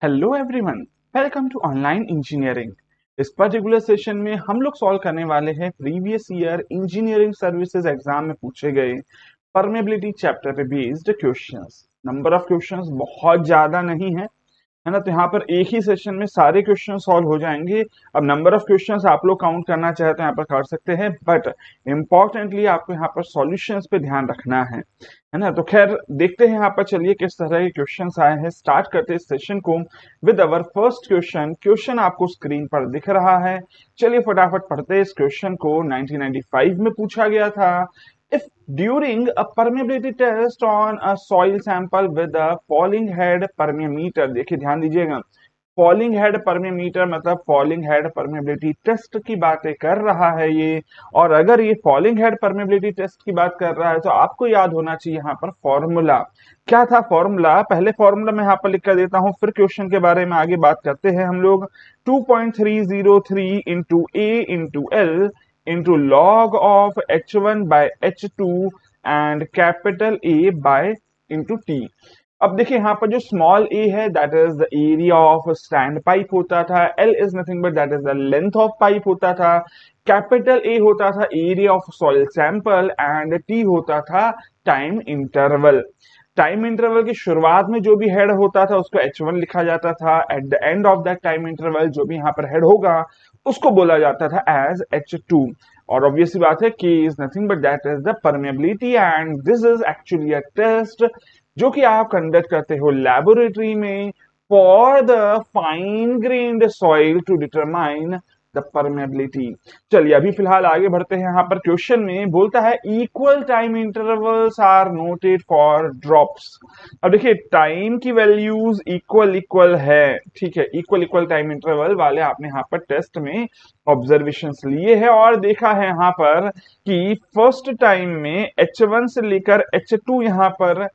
Hello everyone, welcome to online engineering. इस particular session में हम लोग सॉल्व करने वाले हैं previous year engineering services exam में पूछे गए परमेबिलिटी चैप्टर पे based questions. Number of questions बहुत ज्यादा नहीं है ना, तो यहाँ पर एक ही सेशन में सारे क्वेश्चन सॉल्व हो जाएंगे। अब नंबर ऑफ क्वेश्चंस आप लोग काउंट करना चाहे तो यहाँ पर कर सकते हैं, बट इम्पॉर्टेंटली आपको यहाँ पर सॉल्यूशंस पे ध्यान रखना है ना। तो खैर देखते हैं यहाँ पर, चलिए किस तरह के क्वेश्चंस आए हैं। स्टार्ट करते हैं इस सेशन को with our first question. Question आपको स्क्रीन पर दिख रहा है, चलिए फटाफट पढ़ते हैं इस क्वेश्चन को। 1995 में पूछा गया था, if during a permeability test on a soil sample with a falling head permeameter, देखिए ध्यान दीजिएगा, फॉलिंग हेड परमीमीटर मतलब फॉलिंग हेड परमेबिलिटी टेस्ट की बातें कर रहा है ये। और अगर ये फॉलिंग हेड परमेबिलिटी टेस्ट की बात कर रहा है तो आपको याद होना चाहिए यहाँ पर फॉर्मूला। क्या था फॉर्मूला? पहले फॉर्मूला मैं यहाँ पर लिख कर देता हूँ, फिर क्वेश्चन के बारे में आगे बात करते हैं हम लोग। 2.303 into A into L into log of h1 by h2 and capital A by into T. अब देखिए यहाँ पर जो स्मॉल ए है that is the area of stand pipe होता था, L is nothing but that is the length of pipe होता था, कैपिटल ए होता था area of soil sample and T होता था टाइम इंटरवल। टाइम इंटरवल की शुरुआत में जो भी हेड होता था उसको h1 लिखा जाता था, at the end of that time interval जो भी यहाँ पर हेड होगा उसको बोला जाता था एज h2। और ऑब्वियसली बात है कि is nothing but that is the permeability and this is actually a test जो कि आप कंडक्ट करते हो लेबोरेटरी में for the fine grained soil to determine the permeability. चलिए अभी फिलहाल आगे बढ़ते हैं। यहाँ पर क्वेश्चन में बोलता है equal time intervals are noted for drops. अब देखिए टाइम की वैल्यूज इक्वल इक्वल है, ठीक है, इक्वल इक्वल टाइम इंटरवल वाले आपने यहाँ पर टेस्ट में ऑब्जर्वेशंस लिए हैं और देखा है यहाँ पर कि फर्स्ट टाइम में h1 से लेकर h2 यहाँ पर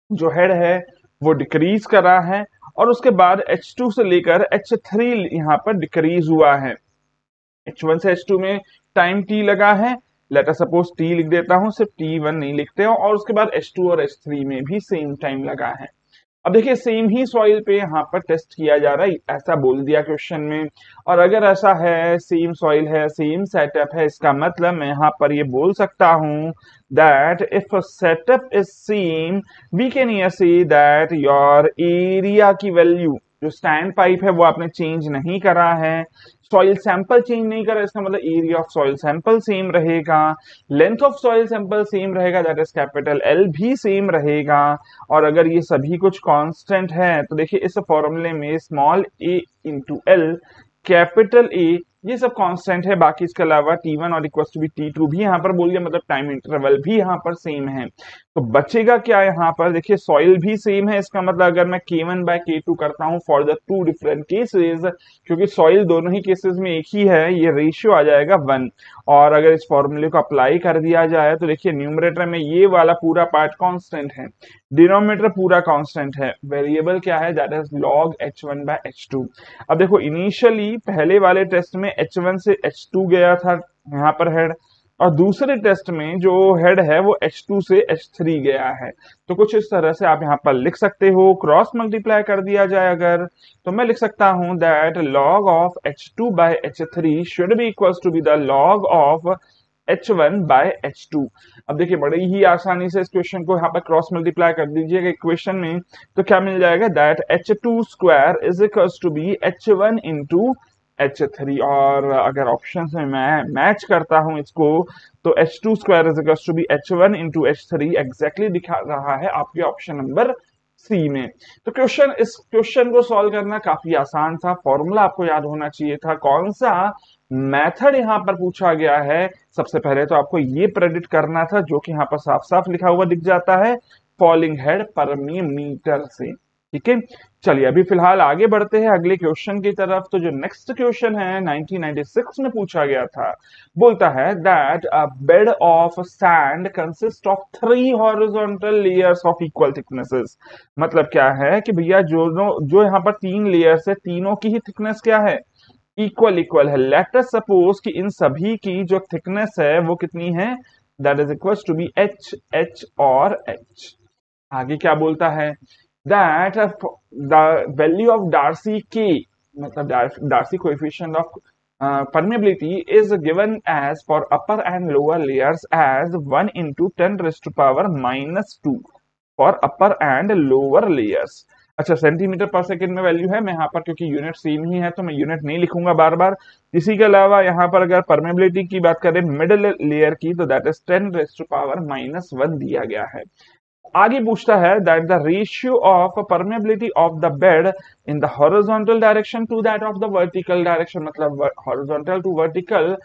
जो हेड है वो डिक्रीज करा है और उसके बाद H2 से लेकर H3 यहाँ पर डिक्रीज हुआ है। H1 से H2 में टाइम T लगा है, लेट अस सपोज T लिख देता हूं, सिर्फ T1 नहीं लिखते हो, और उसके बाद H2 और H3 में भी सेम टाइम लगा है। अब देखिए सेम ही सॉइल पे यहाँ पर टेस्ट किया जा रहा है, ऐसा बोल दिया क्वेश्चन में। और अगर ऐसा है, सेम सॉइल है, सेम सेटअप है, इसका मतलब मैं यहाँ पर ये बोल सकता हूँ that if a setup is same we can here say that your area की वैल्यू जो स्टैंड पाइप है वो आपने चेंज नहीं करा है, सॉइल सैंपल चेंज नहीं करा, इसका मतलब area of soil sample same रहेगा, length of soil sample same रहेगा दैट इज कैपिटल एल भी सेम रहेगा। और अगर ये सभी कुछ कांस्टेंट है तो देखिए इस फॉर्मूले में small A into L capital A ये सब कांस्टेंट है, बाकी इसके अलावा T1 और इक्वल टू बी T2 भी यहाँ पर बोल दिया, मतलब टाइम इंटरवल भी यहाँ पर सेम है। तो बचेगा क्या यहाँ पर? देखिए सॉइल भी सेम है, इसका मतलब अगर मैं K1 बाय K2 करता हूँ for the two different cases, क्योंकि सॉइल दोनों ही केसेस में एक ही है, ये रेशियो आ जाएगा 1। और अगर इस फॉर्मूले को अप्लाई कर दिया जाए तो देखिए न्यूमरेटर में ये वाला पूरा पार्ट कांस्टेंट है, डिनोमिनेटर पूरा कांस्टेंट है, वेरिएबल क्या है that is log h1 by h2। अब देखो इनिशियली पहले वाले टेस्ट में h1 से h2 गया था यहाँ पर हेड, और दूसरे टेस्ट में जो हेड है वो h2 से h3 गया है। तो कुछ इस तरह से आप यहाँ पर लिख सकते हो, क्रॉस मल्टीप्लाई कर दिया जाए अगर तो मैं लिख सकता हूं that log of h2 by h3 should be equals to be द log of h1 by h2। अब देखिए बड़ी ही आसानी से इस क्वेश्चन को यहाँ पर क्रॉस मल्टीप्लाई कर दीजिएगा इक्वेशन में, तो क्या मिल जाएगा that h2 square is equals to be h1 into h3। और अगर ऑप्शन में मैं मैच करता हूं इसको तो h2 square is equals to be h1 into h3 exactly दिखा रहा है आपके ऑप्शन नंबर सी में। तो इस क्वेश्चन को सॉल्व करना काफी आसान था, फॉर्मूला आपको याद होना चाहिए था। कौन सा मेथड यहाँ पर पूछा गया है? सबसे पहले तो आपको ये प्रेडिक्ट करना था जो कि यहाँ पर साफ साफ लिखा हुआ दिख जाता है, फॉलिंग हेड परमीमीटर से। ठीक है, चलिए अभी फिलहाल आगे बढ़ते हैं अगले क्वेश्चन की तरफ। तो जो नेक्स्ट क्वेश्चन है 1996 में पूछा गया था, बोलता है that a bed of sand consist of 3 horizontal layers of equal thicknesses. मतलब क्या है कि भैया जो यहाँ पर 3 लेयर्स है, तीनों की ही थिकनेस क्या है? इक्वल इक्वल है। लेट अस सपोज कि इन सभी की जो थिकनेस है वो कितनी है, that is equal to be H H और एच। आगे क्या बोलता है that the value of Darcy K, मतलब Darcy coefficient of permeability is given as for upper and lower layers as 1 into 10 raised to power minus 2 for upper and lower layers. अच्छा, centimetre पर second में value है, मैं यहाँ पर क्योंकि unit same ही है तो मैं यूनिट नहीं लिखूंगा बार बार। इसी के अलावा यहाँ पर अगर परमेबिलिटी की बात करें मिडिल लेयर की, तो that is 10 raise to power minus 1 दिया गया है। आगे पूछता है that the ratio of permeability of the bed in the horizontal direction to that of the vertical direction, मतलब हॉरिजॉन्टल टू वर्टिकल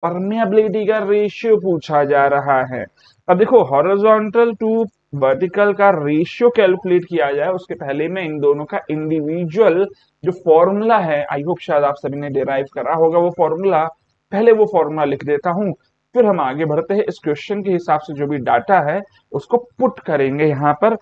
परमेबिलिटी का रेशियो पूछा जा रहा है। अब देखो, हॉरिजॉन्टल टू वर्टिकल का रेशियो कैलकुलेट किया जाए उसके पहले में इन दोनों का इंडिविजुअल जो फॉर्मूला है, आई होप शायद आप सभी ने डिराइव करा होगा वो फॉर्मूला, पहले वो फॉर्मूला लिख देता हूं, फिर हम आगे बढ़ते हैं। इस क्वेश्चन के हिसाब से जो भी डाटा है उसको पुट करेंगे यहाँ पर।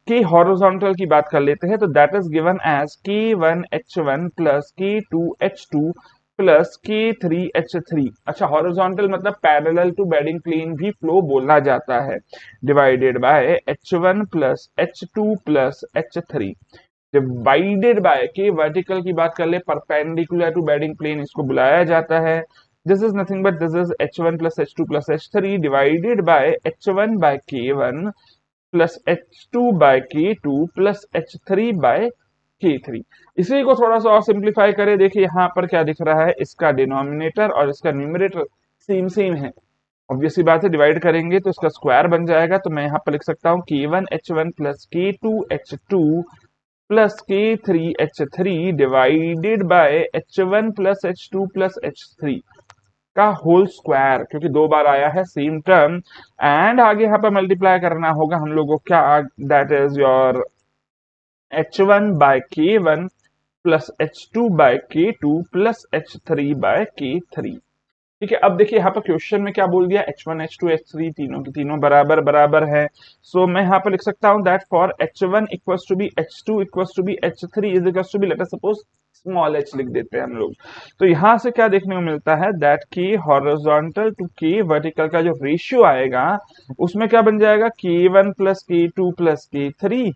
कि हॉरिजॉन्टल की बात कर लेते हैं, तो that is given as K1H1 plus K2H2 plus K3H3। अच्छा, हॉरिजॉन्टल मतलब पैरेलल टू बेडिंग प्लेन भी फ्लो बोला जाता है, divided by H1 plus H2 plus H3 divided by K vertical की बात कर ले परपेंडिकुलर टू बेडिंग प्लेन, इसको बुलाया जाता है। This is nothing but this is H1 plus H2 plus H3 divided by H1 by K1 plus H2 by K2 plus H3 by K3। इसी को थोड़ा सा और सिंप्लीफाई करें, देखिए यहाँ पर क्या दिख रहा है, इसका डिनोमिनेटर और इसका न्यूमरेटर सेम सेम है। ऑब्वियसली बात है, डिवाइड करेंगे तो इसका स्क्वायर बन जाएगा, तो मैं यहाँ पर लिख सकता हूँ K1H1 plus K2H2 plus K3H3 divided by H1 plus H2 plus H3 का होल स्क्वायर, क्योंकि दो बार आया है सेम टर्म, एंड आगे यहाँ पर मल्टीप्लाई करना होगा हम लोगों को क्या, that is your H1 by K1 plus H2 by K2 plus H3 by K3। ठीक है, अब देखिए यहाँ पर क्वेश्चन में क्या बोल दिया, H1 H2 H3 तीनों की तीनों बराबर बराबर है। सो मैं यहाँ पर लिख सकता हूँ that for H1 equals to be H2 equals to be H3 is equals to be, let us suppose small h लिख देते हैं हम लोग। तो यहाँ से क्या देखने को मिलता है that K horizontal to K vertical का जो रेशियो आएगा उसमें क्या बन जाएगा, K1 plus K2 plus K3,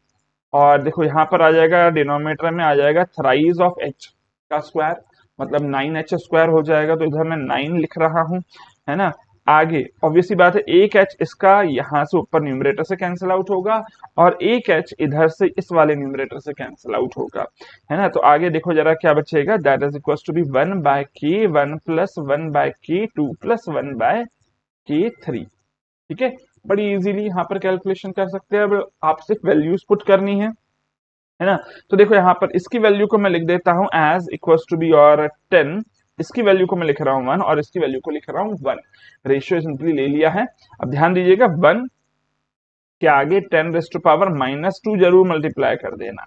और देखो यहाँ पर आ जाएगा डिनोमिनेटर में आ जाएगा थ्राइज ऑफ h का स्क्वायर, मतलब 9h स्क्वायर हो जाएगा, तो इधर मैं 9 लिख रहा हूं, है ना। आगे ऑब्वियसली बात है, एक h इसका यहाँ से ऊपर न्यूमरेटर से कैंसिल आउट होगा और एक h इधर से इस वाले न्यूमरेटर से कैंसिल आउट होगा, है ना। तो आगे देखो जरा क्या बचेगा, that is equal to be 1 by K1 plus 1 by K2 plus 1 by K3। ठीक है, बड़ी इजीली यहाँ पर कैलकुलेशन कर सकते हैं। अब आप सिर्फ वैल्यूज पुट करनी है ना। तो देखो यहाँ पर इसकी वैल्यू को मैं लिख देता हूं एज इक्वल्स टू बी और 10, इसकी वैल्यू को मैं लिख रहा हूं 1 और इसकी वैल्यू को लिख रहा हूं 1। रेशियो सिंपली ले लिया है। अब ध्यान दीजिएगा 1 के आगे 10 रेज़ टू पावर माइनस 2 जरूर मल्टीप्लाई कर देना,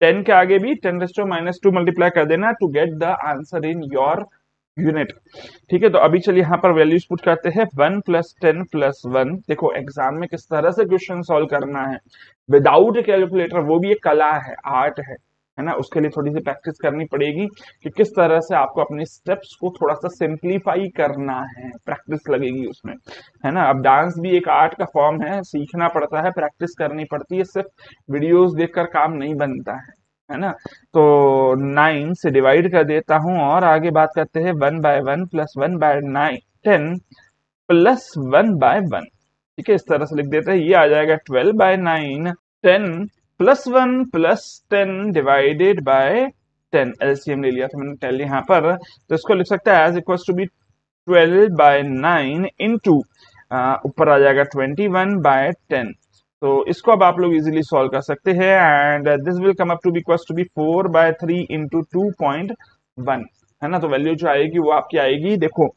10 के आगे भी 10 रेज़ टू माइनस 2 मल्टीप्लाई कर देना to get the answer in your unit. ठीक है, तो अभी चलिए यहाँ पर वैल्यूज पुट करते हैं। 1 प्लस 10 प्लस 1, देखो एग्जाम में किस तरह से क्वेश्चन सॉल्व करना है विदाउट कैलकुलेटर, वो भी एक कला है, आर्ट है ना। उसके लिए थोड़ी सी प्रैक्टिस करनी पड़ेगी कि किस तरह से आपको अपने स्टेप्स को थोड़ा सा सिंप्लीफाई करना है, प्रैक्टिस लगेगी उसमें, है ना। अब डांस भी एक आर्ट का फॉर्म है, सीखना पड़ता है, प्रैक्टिस करनी पड़ती है, सिर्फ वीडियोस देखकर काम नहीं बनता है ना। तो 9 से डिवाइड कर देता हूं और आगे बात करते हैं 1 by 1 plus 1 by 10 plus 1 by 1। ठीक है, इस तरह से लिख देते हैं, ये आ जाएगा 12 by 9 10 plus 1 plus 10 divided by 10। LCM ले लिया था मैंने 10 यहाँ पर, तो इसको लिख सकता है as equal to be 12 by 9 into ऊपर आ जाएगा 21 बाय 10। तो इसको अब आप लोग इजीली सॉल्व कर सकते हैं and this will come up to be equals to be 4 by 3 into 2.1, है ना। तो वैल्यू जो आएगी वो आपकी आएगी, देखो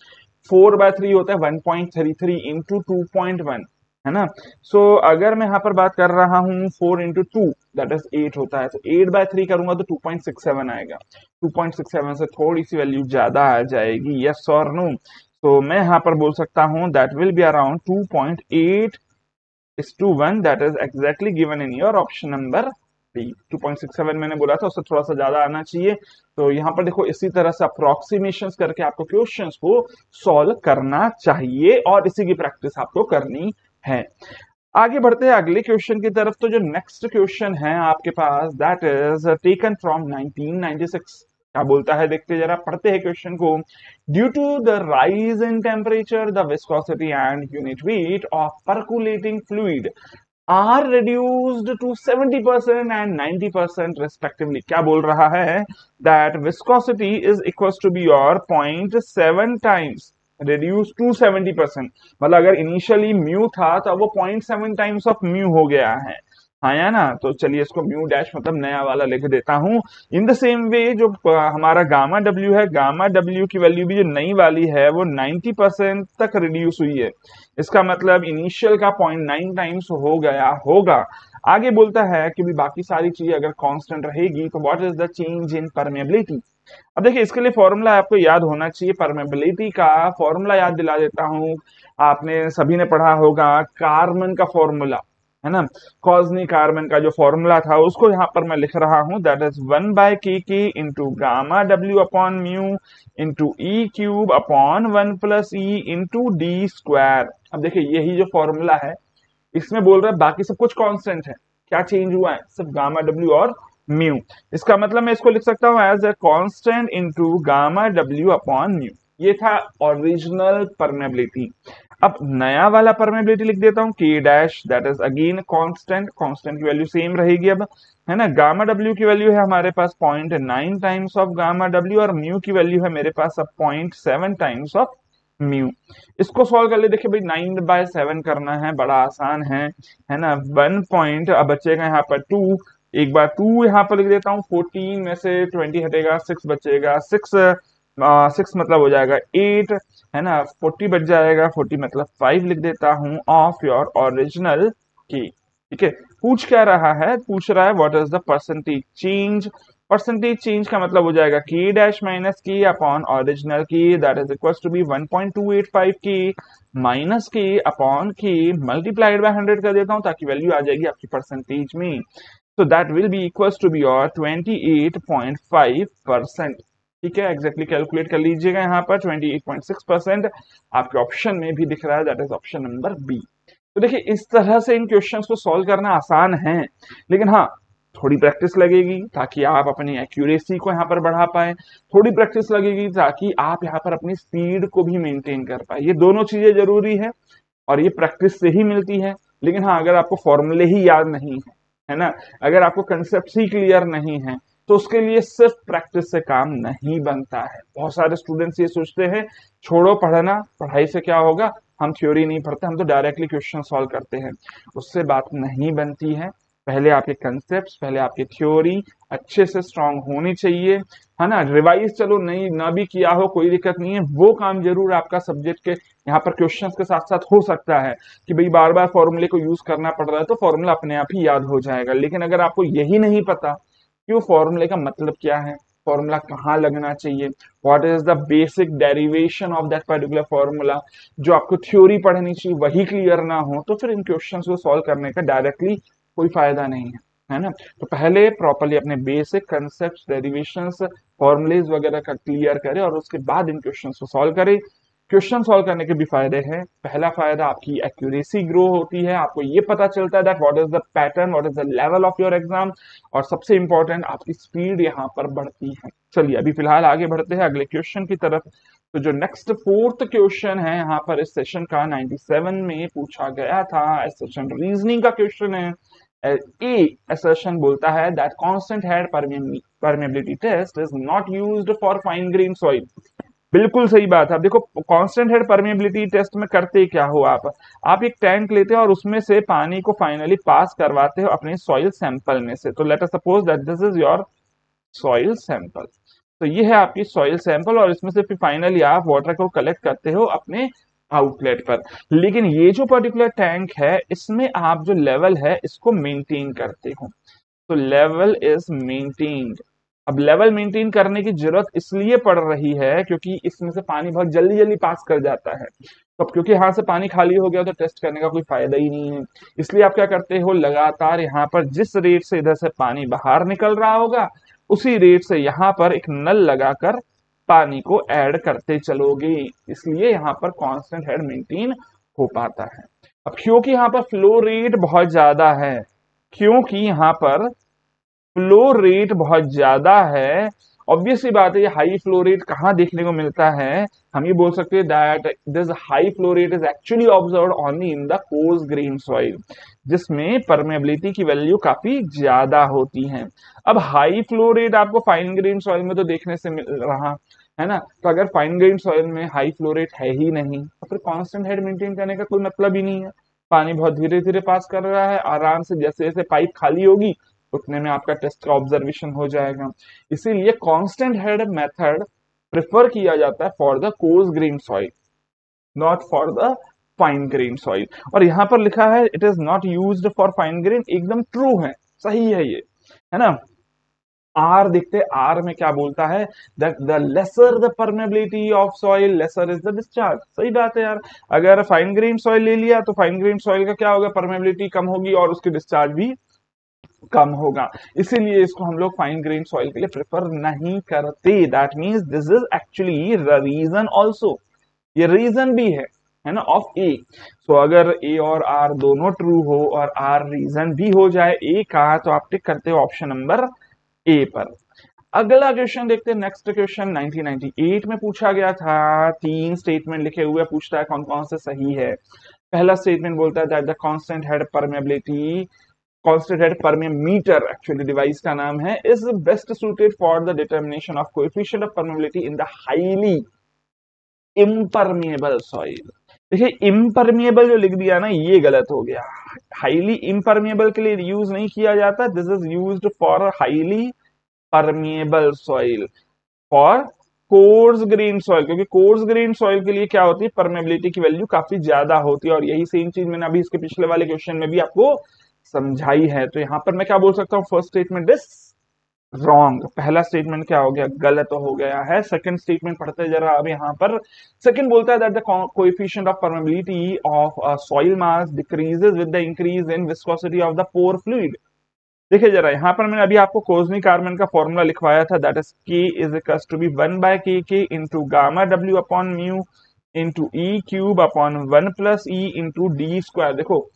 4 बाय 3 होता है 1.33 इंटू 2.1, है ना। सो अगर मैं यहाँ पर बात कर रहा हूँ 4 इंटू 2 दैट इज 8 होता है, तो 8 बाय 3 करूंगा तो 2.67 आएगा, 2.67 से थोड़ी सी वैल्यू ज्यादा आ जाएगी, यस और नो। तो मैं यहाँ पर बोल सकता हूँ that will be around 2.8:1, that is exactly given in your option number B. 2.67 मैंने बोला था, उससे थोड़ा सा ज्यादा आना चाहिए। तो यहाँ पर देखो इसी तरह से अप्रोक्सीमेशंस करके आपको क्वेश्चंस को सॉल्व करना चाहिए और इसी की प्रैक्टिस आपको करनी है। आगे बढ़ते हैं अगले क्वेश्चन की तरफ। तो जो नेक्स्ट क्वेश्चन है आपके पास दैट इज टेकन फ्रॉम 1996। क्या बोलता है देखते जरा, पढ़ते हैं क्वेश्चन को। Due to the rise in temperature the viscosity and unit weight of percolating fluid are reduced to 70% and 90% respectively। क्या बोल रहा है that viscosity is equals to be your 0.7 times reduced to 70%। मतलब अगर इनिशियली म्यू था तो अब वो 0.7 टाइम्स ऑफ म्यू हो गया है। हाँ या ना, तो चलिए इसको म्यू डैश मतलब नया वाला लिख देता हूं। इन द सेम वे जो हमारा गामा डब्ल्यू है, गामा डब्ल्यू की वैल्यू भी जो नई वाली है वो 90% तक रिड्यूस हुई है। इसका मतलब इनिशियल का 0.9 टाइम्स हो गया होगा। आगे बोलता है कि भी बाकी सारी चीजें अगर कांस्टेंट रहेगी तो what is the change in permeability. अब देखिए इसके लिए फॉर्मूला आपको याद होना चाहिए। परमेबिलिटी का फॉर्मूला याद दिला देता हूं। आपने सभी ने पढ़ा होगा कार्बन का फॉर्मूला, है ना। कॉजनी कार्बन का जो फॉर्मूला था उसको यहाँ पर मैं लिख रहा हूं, that is 1/k into gamma W upon mu into E cube upon 1 plus E into D square. अब देखिए यही जो फॉर्मूला है इसमें बोल रहा है बाकी सब कुछ कांस्टेंट है, क्या चेंज हुआ है सिर्फ गामा डब्ल्यू और म्यू। इसका मतलब मैं इसको लिख सकता हूं as a constant into gamma W upon mu. ये था ओरिजिनल परमेबिलिटी। अब नया वाला परमेबिलिटी लिख देता हूं के dash, that is again constant. Constant की वैल्यू सेम रहेगी अब, है ना। गामा डब्ल्यू की वैल्यू है हमारे पास 0.9 टाइम्स ऑफ गामा डब्ल्यू और म्यू की वैल्यू है मेरे पास अब 0.7 टाइम्स ऑफ म्यू। इसको सॉल्व कर ले। देखिए भाई 9/7 करना है, बड़ा आसान है ना। 1 पॉइंट अब बचेगा यहाँ पर 2। एक बार 2 यहाँ पर लिख देता हूँ। 14 में से 20 हटेगा, 6 बचेगा। 6 मतलब हो जाएगा 8, है ना। 40 बच जाएगा, 40 मतलब 5 लिख देता हूँ ऑफ योर ओरिजिनल की। ठीक है, पूछ क्या रहा है, पूछ रहा है what is the percentage change. Percentage change का मतलब हो जाएगा K dash minus K upon original की, that is equal to be 1.285 K minus K upon के मल्टीप्लाइड बाय 100 कर देता हूं ताकि वैल्यू आ जाएगी आपकी परसेंटेज में। तो that will be equal to be your 28.5%। ठीक है, एग्जैक्टली कैलकुलेट कर लीजिएगा। यहाँ पर 28.6% आपके ऑप्शन में भी दिख रहा है, that is option number B. तो देखिए इस तरह से इन क्वेश्चंस को सॉल्व करना आसान है, लेकिन हाँ थोड़ी प्रैक्टिस लगेगी ताकि आप अपनी एक्यूरेसी को यहाँ पर बढ़ा पाए। थोड़ी प्रैक्टिस लगेगी ताकि आप यहाँ पर अपनी स्पीड को भी मेंटेन कर पाए। ये दोनों चीजें जरूरी है और ये प्रैक्टिस से ही मिलती है। लेकिन हाँ अगर आपको फॉर्मूले ही याद नहीं है ना, अगर आपको कंसेप्ट ही क्लियर नहीं है तो उसके लिए सिर्फ प्रैक्टिस से काम नहीं बनता है। बहुत सारे स्टूडेंट्स ये सोचते हैं छोड़ो पढ़ना, पढ़ाई से क्या होगा, हम थ्योरी नहीं पढ़ते, हम तो डायरेक्टली क्वेश्चन सॉल्व करते हैं। उससे बात नहीं बनती है। पहले आपके कंसेप्ट, पहले आपकी थ्योरी अच्छे से स्ट्रांग होनी चाहिए, है ना। रिवाइज चलो नहीं ना भी किया हो कोई दिक्कत नहीं है, वो काम जरूर आपका सब्जेक्ट के यहाँ पर क्वेश्चंस के साथ साथ हो सकता है कि भाई बार बार फॉर्मूले को यूज करना पड़ रहा है तो फॉर्मूला अपने आप ही याद हो जाएगा। लेकिन अगर आपको यही नहीं पता कि वो फॉर्मूले का मतलब क्या है, फॉर्मूला कहाँ लगना चाहिए, what is the basic derivation of that particular formula, जो आपको थ्योरी पढ़नी चाहिए वही क्लियर ना हो, तो फिर इन क्वेश्चंस को सॉल्व करने का डायरेक्टली कोई फायदा नहीं है ना। तो पहले प्रॉपर्ली अपने बेसिक कंसेप्ट, डेरिवेशंस, फॉर्मुलेज वगैरह का क्लियर करें और उसके बाद इन क्वेश्चंस को सॉल्व करें। क्वेश्चन सॉल्व करने के भी फायदे हैं। पहला फायदा आपकी एक्यूरेसी ग्रो होती है, आपको ये पता चलता है that what is the pattern, what is the level of your exam, और सबसे इंपॉर्टेंट आपकी स्पीड यहाँ पर बढ़ती है। चलिए अभी फिलहाल आगे बढ़ते हैं अगले क्वेश्चन की तरफ। तो जो नेक्स्ट फोर्थ क्वेश्चन है यहाँ पर इस सेशन का 97 में पूछा गया था, इस सेशन रीजनिंग का क्वेश्चन है। ए assertion बोलता है that constant head permeability test is not used for fine grain soil। बिल्कुल सही बात है। अब देखो कांस्टेंट हेड परमेबिलिटी टेस्ट में करते क्या हो, आप एक टैंक लेते हो और उसमें से पानी को फाइनली पास करवाते हो अपने सॉइल सैंपल में से। तो late us suppose that this is your soil sample. तो ये है आपकी सॉइल सैंपल और इसमें से फिर फाइनली आप वाटर को कलेक्ट करते हो अपने आउटलेट पर। लेकिन ये जो पर्टिकुलर टैंक है इसमें आप जो लेवल है इसको मेंटेन करते हो। तो लेवल इज मेंटेन्ड। अब लेवल मेंटेन करने की जरूरत इसलिए पड़ रही है क्योंकि इसमें से पानी बहुत जल्दी जल्दी पास कर जाता है। तो अब क्योंकि यहाँ से पानी खाली हो गया तो टेस्ट करने का कोई फायदा ही नहीं है। इसलिए आप क्या करते हो, लगातार यहाँ पर जिस रेट से इधर से पानी बाहर निकल रहा होगा उसी रेट से यहाँ पर एक नल लगाकर पानी को ऐड करते चलोगे। इसलिए यहाँ पर कांस्टेंट हेड मेंटेन हो पाता है। अब क्योंकि यहाँ पर फ्लो रेट बहुत ज्यादा है, क्योंकि यहाँ पर फ्लो रेट बहुत ज्यादा है, ऑब्वियस सी बात है। ये हाई फ्लो रेट कहाँ देखने को मिलता है, हम ये बोल सकते हैं that this high flow rate is actually observed only in the coarse grain soil, जिसमें परमेबिलिटी की वैल्यू काफी ज्यादा होती है। अब हाई फ्लो रेट आपको फाइन ग्रेन सॉइल में तो देखने से मिल रहा है ना, तो अगर फाइन ग्रेन सॉइल में हाई फ्लो रेट है ही नहीं तो फिर कांस्टेंट हेड मेंटेन करने का कोई मतलब ही नहीं है। पानी बहुत धीरे धीरे पास कर रहा है, आराम से, जैसे जैसे पाइप खाली होगी उतने में आपका टेस्ट का ऑब्जर्वेशन हो जाएगा। इसीलिए कांस्टेंट हेड मेथड प्रेफर किया जाता है for the coarse grain soil, not for the fine grain soil. और यहाँ पर लिखा है it is not used for fine grain, एकदम ट्रू है, सही है ये, है ना। आर देखते, आर में क्या बोलता है, that the lesser the permeability of soil lesser is the discharge. सही बात है यार, अगर फाइन ग्रेन सॉइल ले लिया तो फाइन ग्रेन सॉइल का क्या होगा, परमेबिलिटी कम होगी और उसकी डिस्चार्ज भी कम होगा। इसीलिए इसको हम लोग फाइन ग्रेन सॉइल के लिए प्रेफर नहीं करते। That means this is actually reason also, ये रीजन भी है ना, ऑफ ए। सो अगर ए और आर दोनों ट्रू हो और आर रीजन भी हो जाए ए का, तो आप टिक करते हो ऑप्शन नंबर ए पर। अगला क्वेश्चन देखते हैं, नेक्स्ट क्वेश्चन 1998 में पूछा गया था, तीन स्टेटमेंट लिखे हुए, पूछता है कौन कौन से सही है। पहला स्टेटमेंट बोलता है that the constant head permeability, constant head permeameter actually device का नाम है, is best suited for the determination of coefficient of permeability in the highly impermeable soil. देखिए इम्परमिएबल जो लिख दिया ना, ये गलत हो गया। हाईली इम्परमिएबल के लिए यूज नहीं किया जाता, this is used for highly permeable soil, for coarse grain soil, क्योंकि कोर्स ग्रेन सॉइल के लिए क्या होती है, परमेबिलिटी की वैल्यू काफी ज्यादा होती है। और यही सेम चीज मैंने अभी इसके पिछले वाले क्वेश्चन में भी आपको समझाई है। तो यहां पर मैं क्या बोल सकता हूँ, फर्स्ट स्टेटमेंट इज रॉन्ग। पहला स्टेटमेंट क्या हो गया, गलत हो गया है। सेकंड स्टेटमेंट पढ़ते जरा अब यहाँ पर। सेकंड बोलता है that the coefficient of permeability of soil mass decreases with the increase in viscosity of the pore fluid. देखिए जरा, यहाँ पर मैंने अभी आपको कोजनी कार्बन का फॉर्मूला लिखवाया था, that is K is equals to be 1/k into gamma W upon mu into E cube upon 1 + E into D square. देखो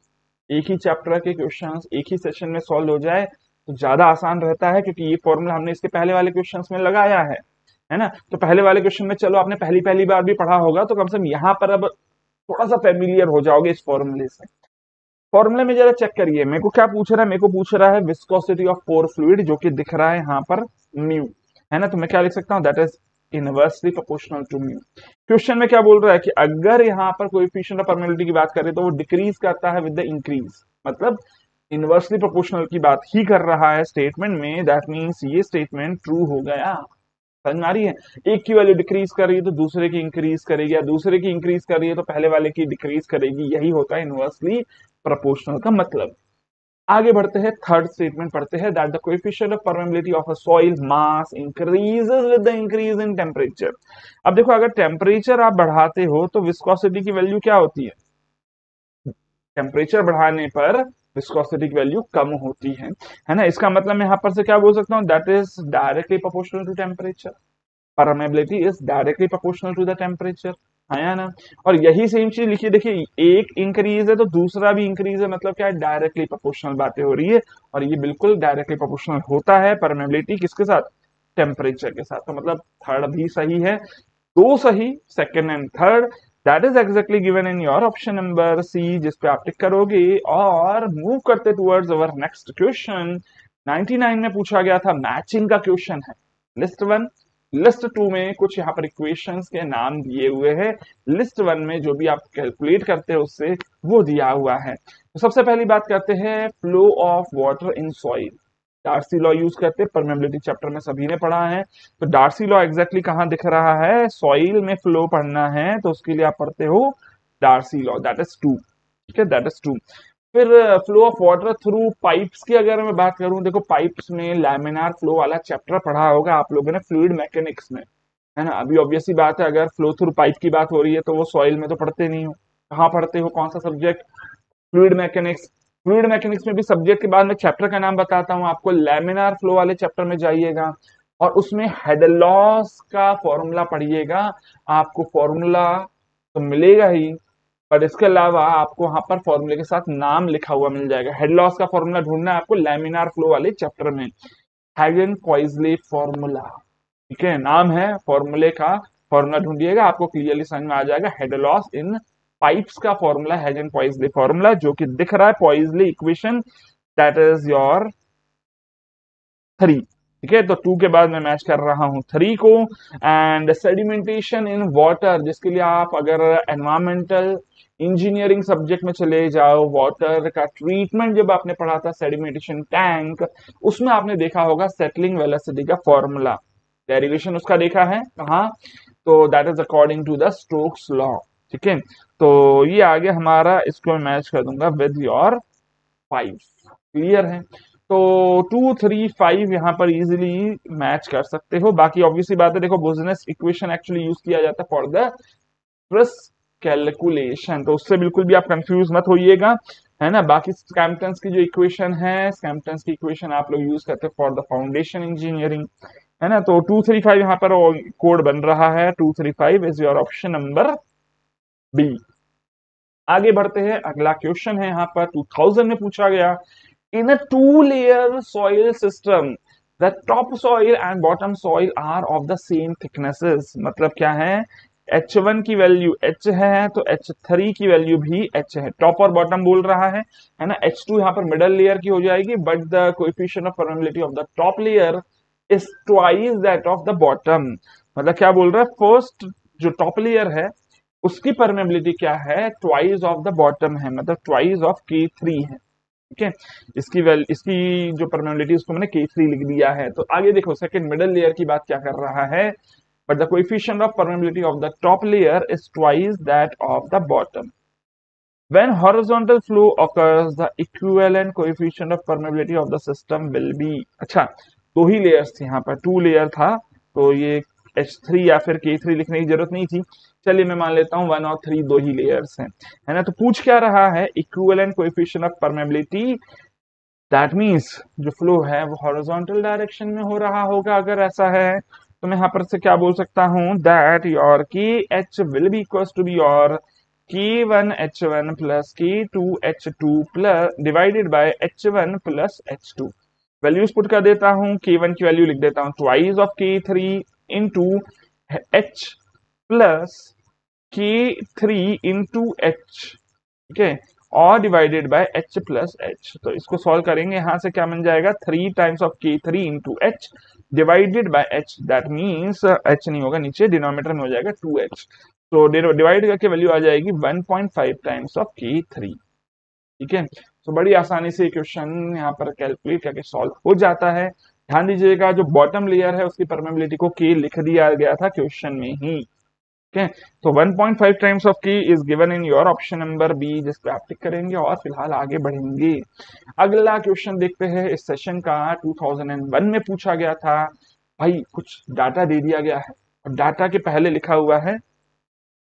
एक ही चैप्टर के क्वेश्चंस एक ही सेशन में सॉल्व हो जाए तो ज्यादा आसान रहता है, क्योंकि ये फॉर्मूला हमने इसके पहले वाले क्वेश्चंस में लगाया है ना। तो पहले वाले क्वेश्चन में चलो आपने पहली पहली बार भी पढ़ा होगा, तो कम से कम यहाँ पर अब थोड़ा सा फेमिलियर हो जाओगे इस फॉर्मूले से। फॉर्मूले में जरा चेक करिए, मेरे को क्या पूछ रहा है, मेरे को पूछ रहा है विस्कोसिटी ऑफ पोर फ्लूइड, जो कि दिख रहा है यहाँ पर म्यू, है ना। तो मैं क्या लिख सकता हूँ, that is inversely proportional to mu. Question में क्या बोल रहा है कि अगर यहाँ पर कोएफिशिएंट ऑफ परमेबिलिटी की बात करें तो वो डिक्रीज करता है विद द इंक्रीज, मतलब इनवर्सली प्रोपोर्शनल की बात ही कर रहा है स्टेटमेंट में। दैट मीन्स ये स्टेटमेंट ट्रू हो गया। समझ में आ रही है, एक की वैल्यू डिक्रीज कर रही है तो दूसरे की इंक्रीज करेगी, या दूसरे की इंक्रीज कर रही है तो पहले वाले की डिक्रीज करेगी, यही होता है इनवर्सली प्रोपोर्शनल का मतलब। आगे बढ़ते हैं, थर्ड स्टेटमेंट पढ़ते हैं, that the coefficient of permeability of a soil mass increases with the increase in temperature. अब देखो अगर टेम्परेचर आप बढ़ाते हो तो विस्कोसिटी की वैल्यू क्या होती है, टेम्परेचर बढ़ाने पर विस्कोसिटी की वैल्यू कम होती है ना। इसका मतलब मैं यहाँ पर से क्या बोल सकता हूँ, that is directly proportional to temperature, permeability is directly proportional to the temperature, है या ना। और यही सेम चीज लिखिए, देखिए एक इंक्रीज है तो दूसरा भी इंक्रीज है, मतलब क्या है, डायरेक्टली प्रोपोर्शनल बातें हो रही है। और ये बिल्कुल डायरेक्टली प्रोपोर्शनल होता है परमेबिलिटी किसके साथ, टेम्परेचर के साथ। तो मतलब थर्ड भी सही है, दो सही, second and third, that is exactly given in your option number C, जिस पे आप टिक करोगे। और मूव करते टुवर्ड्स अवर नेक्स्ट क्वेश्चन। 99 में पूछा गया था, मैचिंग का क्वेश्चन है। लिस्ट वन, लिस्ट टू में कुछ यहाँ पर इक्वेशंस के नाम दिए हुए हैं, लिस्ट वन में जो भी आप कैलकुलेट करते हो उससे वो दिया हुआ है। तो सबसे पहली बात करते हैं, flow of water in soil. Darcy law use करते हैं, परमेबिलिटी चैप्टर में सभी ने पढ़ा है। तो डार्सी लॉ एग्जैक्टली कहाँ दिख रहा है, सॉइल में फ्लो पढ़ना है तो उसके लिए आप पढ़ते हो डार्सी लॉ, दैट इज 2। ठीक है, दैट इज 2। फिर flow of water through pipes की अगर मैं बात करूं, देखो पाइप्स में लैमिनार फ्लो वाला चैप्टर पढ़ा होगा आप लोगों ने फ्लूइड मैकेनिक्स में, है ना। अभी ऑब्वियस सी बात है, अगर फ्लो थ्रू पाइप की बात हो रही है तो वो सॉइल में तो पढ़ते नहीं हो, कहाँ पढ़ते हो, कौन सा subject, fluid mechanics. Fluid mechanics में भी सब्जेक्ट के बाद में चैप्टर का नाम बताता हूँ आपको, लैमिनार फ्लो वाले चैप्टर में जाइएगा और उसमें हेड लॉस का फॉर्मूला पढ़िएगा। आपको फॉर्मूला तो मिलेगा ही, बट इसके अलावा आपको वहां पर फॉर्मूले के साथ नाम लिखा हुआ मिल जाएगा। हेड लॉस का फॉर्मूला ढूंढना है आपको लैमिनार फ्लो वाले चैप्टर में, हैगन पॉइजले फॉर्मूला, ठीक है, नाम है फॉर्मूले का, फॉर्मूला ढूंढिएगा, आपको क्लियरली समझ में आ जाएगा। हेड लॉस इन पाइप्स का फॉर्मूला हैगन पॉइजले फॉर्मूला, जो कि दिख रहा है पॉइजले इक्वेशन, दैट इज योर 3, ठीक है। तो 2 के बाद मैं मैच कर रहा हूं 3 को। एंड सेडिमेंटेशन इन वाटर, जिसके लिए आप अगर एनवायरमेंटल इंजीनियरिंग सब्जेक्ट में चले जाओ, वाटर का ट्रीटमेंट जब आपने पढ़ा था, सेडिमेंटेशन टैंक, उसमें आपने देखा होगा सेटलिंग वेलोसिटी का फॉर्मूला, डेरिवेशन उसका देखा है कहा, तो that is according to the Stokes law, ठीक है। तो ये आगे हमारा, इसको मैं मैच कर दूंगा विद योर 5, क्लियर है। तो 2, 3, 5 यहाँ पर इजीली मैच कर सकते हो। बाकी ऑब्वियसली बात है, देखो बिजनेस इक्वेशन एक्चुअली यूज किया जाता है फॉर द रिस्क कैलकुलेशन, तो उससे बिल्कुल भी आप कंफ्यूज मत होइएगा, है ना। बाकी स्कैम्पटन्स की जो इक्वेशन है, स्कैम्पटन्स की इक्वेशन आप लोग यूज करते हैं फॉर द फाउंडेशन इंजीनियरिंग, है ना। तो 2, 3, 5 यहाँ पर कोड बन रहा है, 2, 3, 5 is your option number B. आगे बढ़ते हैं, अगला क्वेश्चन है यहाँ पर 2000 में पूछा गया, in a two-layer soil system the top soil and bottom soil are of the same thicknesses, मतलब क्या है, H1 की वैल्यू H है तो H3 की वैल्यू भी H है, टॉप और बॉटम बोल रहा है ना। H2 यहाँ पर मिडल लेयर की हो जाएगी, but the coefficient of permeability of the top layer is twice that of the bottom, मतलब क्या बोल रहा है, फर्स्ट जो टॉप लेयर है उसकी परमेबिलिटी क्या है, ट्वाइस ऑफ द बॉटम है, मतलब ट्वाइस ऑफ K3 है, ठीक है। इसकी जो परमेबिलिटी उसको मैंने K3 लिख दिया है। तो आगे देखो सेकंड मिडल लेयर की बात क्या कर रहा है, but the coefficient of permeability of the top layer is twice that of the bottom. When horizontal flow occurs, the equivalent coefficient of permeability of the system will be, अच्छा दो ही layers थी यहाँ पर, 2 लेयर था, तो ये H3 या फिर K3 लिखने की जरूरत नहीं थी, चलिए मैं मान लेता हूँ 1 और 3 दो ही लेयर्स हैं, है ना। तो पूछ क्या रहा है, equivalent coefficient of permeability, that means जो फ्लो है वो हॉरिजॉन्टल डायरेक्शन में हो रहा होगा, अगर ऐसा है तो मैं यहाँ पर से क्या बोल सकता हूँ, that your K H will be equal to be your K1H1 plus K2H2 plus divided by H1 plus H2। Values put कर देता हूँ, K1 की वैल्यू लिख देता हूँ twice of K3 into H plus K3 into H, ठीक है, और divided by H plus H। तो इसको सॉल्व करेंगे, यहां से क्या बन जाएगा, 3 times of K3 into H divided by H, that means H नहीं होगा नीचे, डिनोमिनेटर में हो जाएगा 2H, तो डिवाइड करके वैल्यू आ जाएगी 1.5 टाइम्स ऑफ K3, ठीक है। तो बड़ी आसानी से क्वेश्चन यहाँ पर कैलकुलेट करके सॉल्व हो जाता है। ध्यान दीजिएगा जो बॉटम लेयर है उसकी परमेबिलिटी को K लिख दिया गया था क्वेश्चन में ही, ठीक है। तो 1.5 times of K is given in your option number B, जिस पे आप टिक करेंगे और फिलहाल आगे बढ़ेंगे। अगला क्वेश्चन देखते हैं, इस सेशन का 2001 में पूछा गया था। भाई कुछ डाटा दे दिया गया है और डाटा के पहले लिखा हुआ है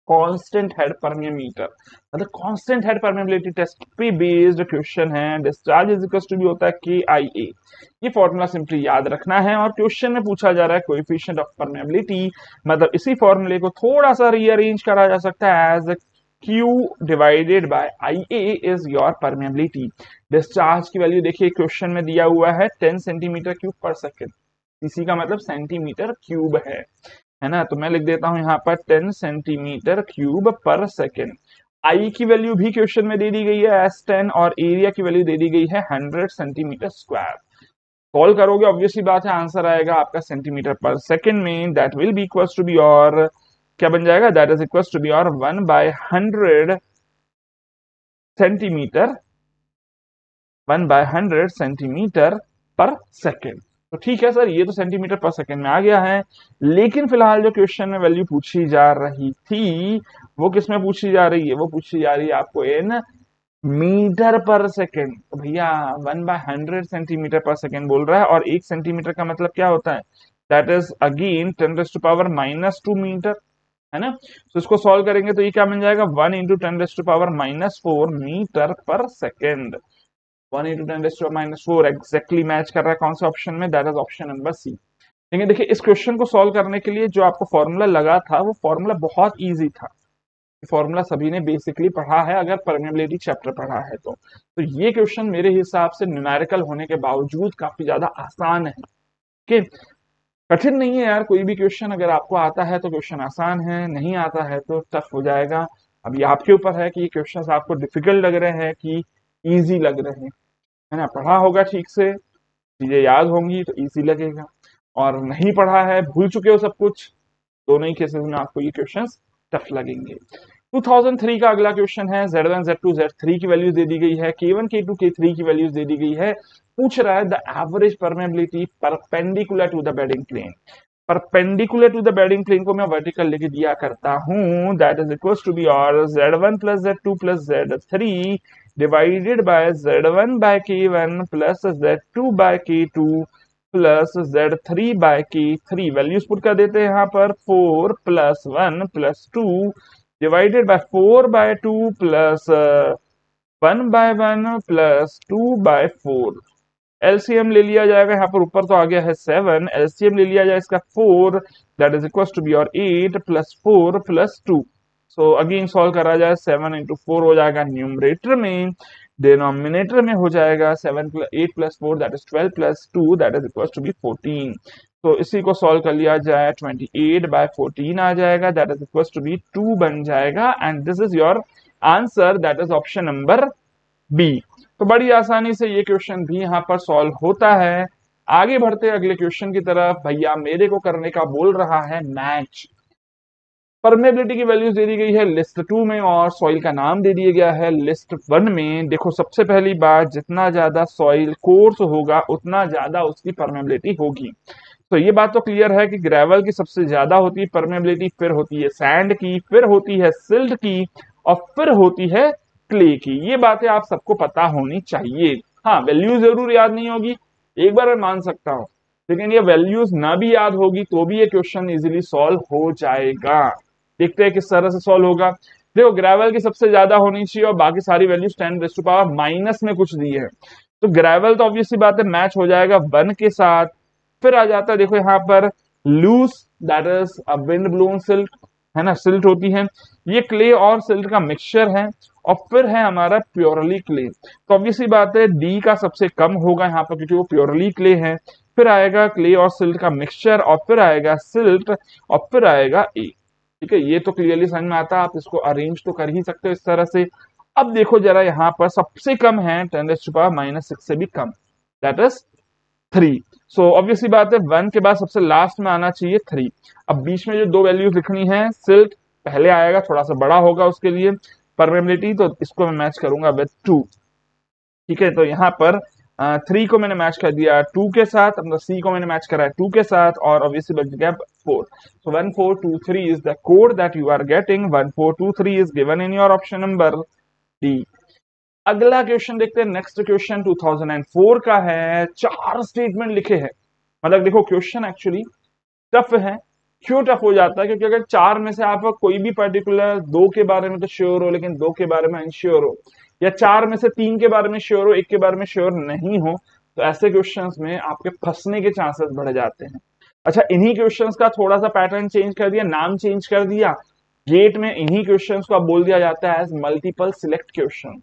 कांस्टेंट हेड परमियोमीटर, मतलब कांस्टेंट हेड परमिबिलिटी टेस्ट पे बेस्ड क्वेश्चन है। डिस्चार्ज इज इक्वल टू भी होता है KIA, ये फॉर्मूला सिंपली याद रखना है। और क्वेश्चन में पूछा जा रहा है कोएफिशिएंट ऑफ परमेबिलिटी, मतलब इसी फॉर्मूले को थोड़ा सा रीअरेंज करा जा सकता है as Q divided by IA is your permeability. Discharge की वैल्यू देखिए क्वेश्चन में दिया हुआ है 10 सेंटीमीटर क्यूब पर सेकेंड, इसी का मतलब सेंटीमीटर क्यूब है ना। तो मैं लिख देता हूं यहाँ पर 10 सेंटीमीटर क्यूब पर सेकेंड। आई की वैल्यू भी क्वेश्चन में दे दी गई है S10 और एरिया की वैल्यू दे दी गई है 100 सेंटीमीटर स्क्वायर। कॉल करोगे ऑब्वियसली बात है आंसर आएगा आपका सेंटीमीटर पर सेकेंड में, that will be equal to be और क्या बन जाएगा, that is equal to be और 1/100 सेंटीमीटर, 1/100 सेंटीमीटर पर सेकेंड। तो ठीक है सर, ये तो सेंटीमीटर पर सेकेंड में आ गया है, लेकिन फिलहाल जो क्वेश्चन में वैल्यू पूछी जा रही थी वो किस में पूछी जा रही है, वो पूछी जा रही है आपको इन मीटर पर सेकेंड। तो भैया 1/100 सेंटीमीटर पर सेकेंड बोल रहा है, और 1 सेंटीमीटर का मतलब क्या होता है, दैट इज अगेन 10⁻⁻² मीटर, है ना। तो इसको सॉल्व करेंगे तो ये क्या बन जाएगा, 1 इंटू 10⁻⁻4 मीटर पर सेकेंड। 1 इंटू 10⁻⁻4 एग्जैक्टली मैच कर रहा है कौन से ऑप्शन में, that is option number C. लेकिन देखिए इस क्वेश्चन को सॉल्व करने के लिए जो आपको फॉर्मूला लगा था वो फॉर्मूला बहुत इजी था, फॉर्मूला सभी ने बेसिकली पढ़ा है अगर परमेबिलिटी चैप्टर पढ़ा है तो ये क्वेश्चन मेरे हिसाब से न्यूमेरिकल होने के बावजूद काफी ज्यादा आसान है। कि कठिन नहीं है यार, कोई भी क्वेश्चन अगर आपको आता है तो क्वेश्चन आसान है, नहीं आता है तो टफ हो जाएगा। अभी आपके ऊपर है कि ये क्वेश्चंस आपको डिफिकल्ट लग रहे हैं कि इजी लग रहे हैं, है ना। पढ़ा होगा ठीक से, चीजें याद होंगी तो इजी लगेगा, और नहीं पढ़ा है, भूल चुके हो सब कुछ, दोनों ही केसेस में आपको ये क्वेश्चंस टफ लगेंगे। 2003 का अगला क्वेश्चन है, Z1 Z2 Z3 की वैल्यूज दे दी गई है, K1 K2 K3 की वैल्यूज दे दी गई है। पूछ रहा है the average permeability perpendicular to the bedding plane. Perpendicular to the bedding plane को मैं वर्टिकल लिख दिया करता हूं, that is equals to be और Z1 plus Z2 plus Z3 divided by Z1 by K1 plus Z2 by K2 plus Z3 by K3। Values put कर देते हैं यहाँ पर, 4 plus 1 plus 2 divided by 4 by 2 plus 1 by 1 plus 2 bye 4। LCM ले लिया जाएगा, यहाँ पर ऊपर तो आ गया है 7, एलसीएम ले लिया जाए इसका 4, that is equal to be और 8 plus 4 plus 2। So again solve करा जाए, 7 इंटू 4 हो जाएगा न्यूमरेटर में, डिनोमिनेटर में हो जाएगा 8 plus 4 that is 12 plus 2 that is equal to be 14। तो इसी को सॉल्व कर लिया जाए, 28 बाय 14 आ जाएगा, that is equal to be 2 बन जाएगा, and this is your answer, that is option number B. तो बड़ी आसानी से ये क्वेश्चन भी यहाँ पर सॉल्व होता है। आगे बढ़ते अगले क्वेश्चन की तरफ। भैया मेरे को करने का बोल रहा है मैच। परमेबिलिटी की वैल्यूज दे दी गई है लिस्ट 2 में, और सॉइल का नाम दे दिया गया है लिस्ट 1 में। देखो सबसे पहली बात, जितना ज्यादा सॉइल कोर्स होगा उतना ज्यादा उसकी परमेबिलिटी होगी। तो ये बात तो क्लियर है कि ग्रेवल की सबसे ज्यादा होती है परमेबिलिटी, फिर होती है सैंड की, फिर होती है सिल्ट की, और फिर होती है क्ले की। ये बातें आप सबको पता होनी चाहिए। हाँ, वैल्यू जरूर याद नहीं होगी, एक बार मैं मान सकता हूं, लेकिन ये वैल्यूज ना भी याद होगी तो भी ये क्वेश्चन इजीली सॉल्व हो जाएगा। देखते हैं किस तरह से सॉल्व होगा। देखो ग्रेवल की सबसे ज्यादा होनी चाहिए और बाकी सारी वैल्यूज 10⁻⁻⁻ माइनस में कुछ दी है, तो ग्रेवल तो ऑब्वियसली बात है मैच हो जाएगा 1 के साथ। फिर आ जाता है देखो यहाँ पर loose, that is a wind blown silt, है ना, सिल्ट होती है। ये क्ले और सिल्ट का मिक्सचर है, और फिर है हमारा प्योरली क्ले। तो ऑब्वियसली बात है डी का सबसे कम होगा यहाँ पर क्योंकि वो प्योरली क्ले है। फिर आएगा क्ले और सिल्ट का मिक्सचर, और फिर आएगा सिल्ट, और फिर आएगा ए। ठीक है, ये तो क्लियरली समझ में आता है, आप इसको अरेंज तो कर ही सकते हो इस तरह से। अब देखो जरा यहाँ पर सबसे कम है 10⁻⁻6 से भी कम, दैट इज 3। सो ऑब्वियसली बात है 1 के बाद सबसे लास्ट में आना चाहिए 3। अब बीच में जो दो वैल्यूज लिखनी है, सिल्ट पहले आएगा, थोड़ा सा बड़ा होगा उसके लिए परमेबिलिटी, तो इसको मैं मैच करूंगा विद 2। ठीक है, तो यहाँ पर 3 को मैंने मैच कर दिया 2 के साथ, मतलब सी को मैंने मैच करा है 2 के साथ, और ऑब्वियसली बच गया 4। So 1423 is the code that you are getting, 1423 is given in your option number D. अगला क्वेश्चन देखते हैं, नेक्स्ट क्वेश्चन 2004 का है। 4 स्टेटमेंट लिखे हैं, मतलब देखो क्वेश्चन एक्चुअली टफ है। क्यों टफ हो जाता है? क्योंकि अगर 4 में से आप कोई भी पर्टिकुलर 2 के बारे में तो श्योर हो लेकिन 2 के बारे में अनश्योर हो, या 4 में से 3 के बारे में श्योर हो, 1 के बारे में श्योर नहीं हो, तो ऐसे क्वेश्चंस में आपके फंसने के चांसेस बढ़ जाते हैं। अच्छा, इन्हीं क्वेश्चंस का थोड़ा सा पैटर्न चेंज कर दिया, नाम चेंज कर दिया। गेट में इन्हीं क्वेश्चंस को अब बोल दिया जाता है एज मल्टीपल सिलेक्ट क्वेश्चन।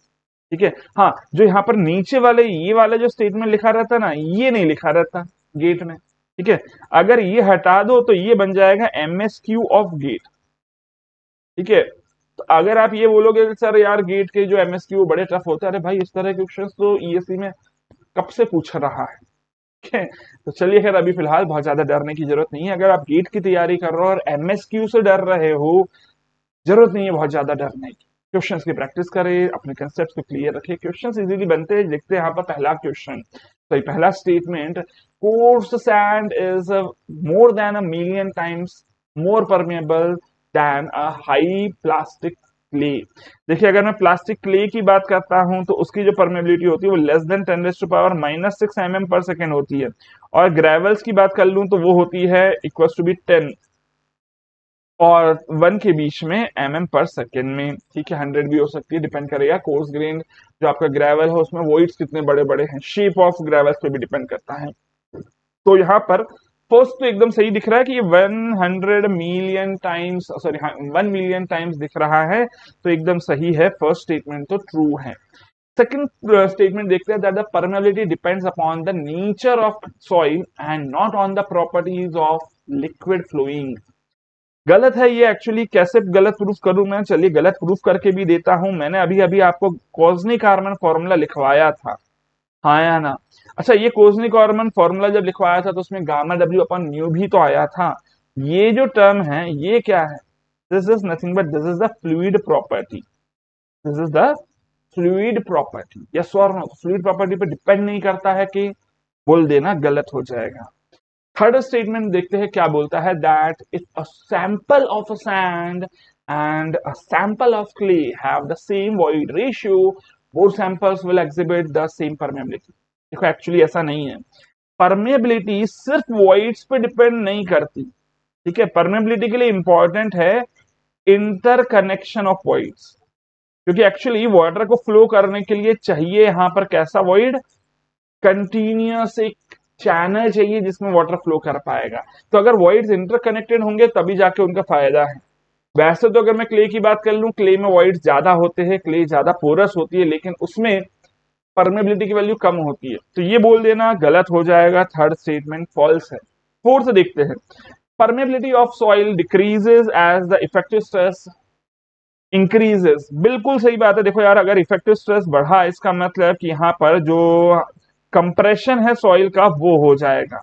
ठीक है, हाँ, जो यहाँ पर नीचे वाले ये वाला जो स्टेटमेंट लिखा रहता है ना, ये नहीं लिखा रहता गेट में। ठीक है, अगर ये हटा दो तो ये बन जाएगा MSQ ऑफ गेट। ठीक है, तो अगर आप ये बोलोगे सर यार गेट के जो MSQ बड़े टफ होते हैं, अरे भाई इस तरह के क्वेश्चंस तो ESE में कब से पूछ रहा है। ठीक है, तो चलिए खैर अभी फिलहाल बहुत ज्यादा डरने की जरूरत नहीं है। अगर आप गेट की तैयारी कर रहे हो और MSQ से डर रहे हो, जरूरत नहीं है बहुत ज्यादा डरने की। क्वेश्चंस की प्रैक्टिस करें, अपने कंसेप्ट को क्लियर रखें, क्वेश्चंस इजीली बनते हैं। देखते हैं यहाँ पर पहला क्वेश्चन, तो पहला statement, coarse sand is more than a million times more permeable than a high plastic clay। देखिए अगर मैं प्लास्टिक क्ले की बात करता हूं तो उसकी जो परमेबिलिटी होती है वो लेस देन 10⁻⁻⁻6 mm/s होती है, और ग्रेवल्स की बात कर लूं तो वो होती है इक्वल टू बी 10 और 1 के बीच में mm/s में। ठीक है, 100 भी हो सकती है, डिपेंड करेगा कोर्स ग्रेन जो आपका ग्रेवल है उसमें वोइड्स कितने बड़े बड़े हैं, शेप ऑफ ग्रेवल्स पे भी डिपेंड करता है। तो यहाँ पर फर्स्ट तो एकदम सही दिख रहा है कि ये 100 million times, sorry 1 million times दिख रहा है, तो एकदम सही है, फर्स्ट स्टेटमेंट तो ट्रू है। सेकंड स्टेटमेंट देखते हैं, that the permeability depends upon the nature of soil and not on the properties of liquid flowing. गलत है ये, एक्चुअली कैसे गलत प्रूफ करूं मैं, चलिए गलत प्रूफ करके भी देता हूं। मैंने अभी अभी आपको कोजनिक हार्मन फॉर्मूला लिखवाया था, हाँ या ना? अच्छा, ये कोजनिक हार्मन फॉर्मूला जब लिखवाया था तो उसमें गामा डब्ल्यू अपन न्यू भी तो आया था। ये जो टर्म है ये क्या है? This is nothing but this is the fluid property, this is the fluid property. Yes और नो? फ्लूइड प्रॉपर्टी पे डिपेंड नहीं करता है कि बोल देना गलत हो जाएगा। थर्ड स्टेटमेंट देखते हैं क्या बोलता है, that if a sample of a sand and a sample of clay have the same void ratio, both samples will exhibit the same permeability. देखो एक्चुअली ऐसा नहीं है, परमेबिलिटी सिर्फ वॉइड्स पे डिपेंड नहीं करती, ठीक है? परमेबिलिटी के लिए इंपॉर्टेंट है इंटर कनेक्शन ऑफ वॉइड्स, क्योंकि एक्चुअली वाटर को फ्लो करने के लिए चाहिए यहां पर कैसा वॉइड? कंटिन्यूअस एक चैनल चाहिए जिसमें वाटर फ्लो कर पाएगा। तो अगर वॉइड्स इंटरकनेक्टेड होंगे तभी जाके उनका फायदा है। वैसे तो अगर मैं क्ले की बात कर लूं, क्ले में वॉइड्स ज्यादा होते हैं, क्ले ज्यादा पोरस होती है, लेकिन उसमें परमेबिलिटी की वैल्यू कम होती है, तो ये बोल देना गलत हो जाएगा, थर्ड स्टेटमेंट फॉल्स है। फोर्थ देखते हैं, permeability of soil decreases as the effective stress increases. बिल्कुल सही बात है। देखो यार, अगर इफेक्टिव स्ट्रेस बढ़ा, इसका मतलब कि यहाँ पर जो कंप्रेशन है सॉइल का वो हो जाएगा,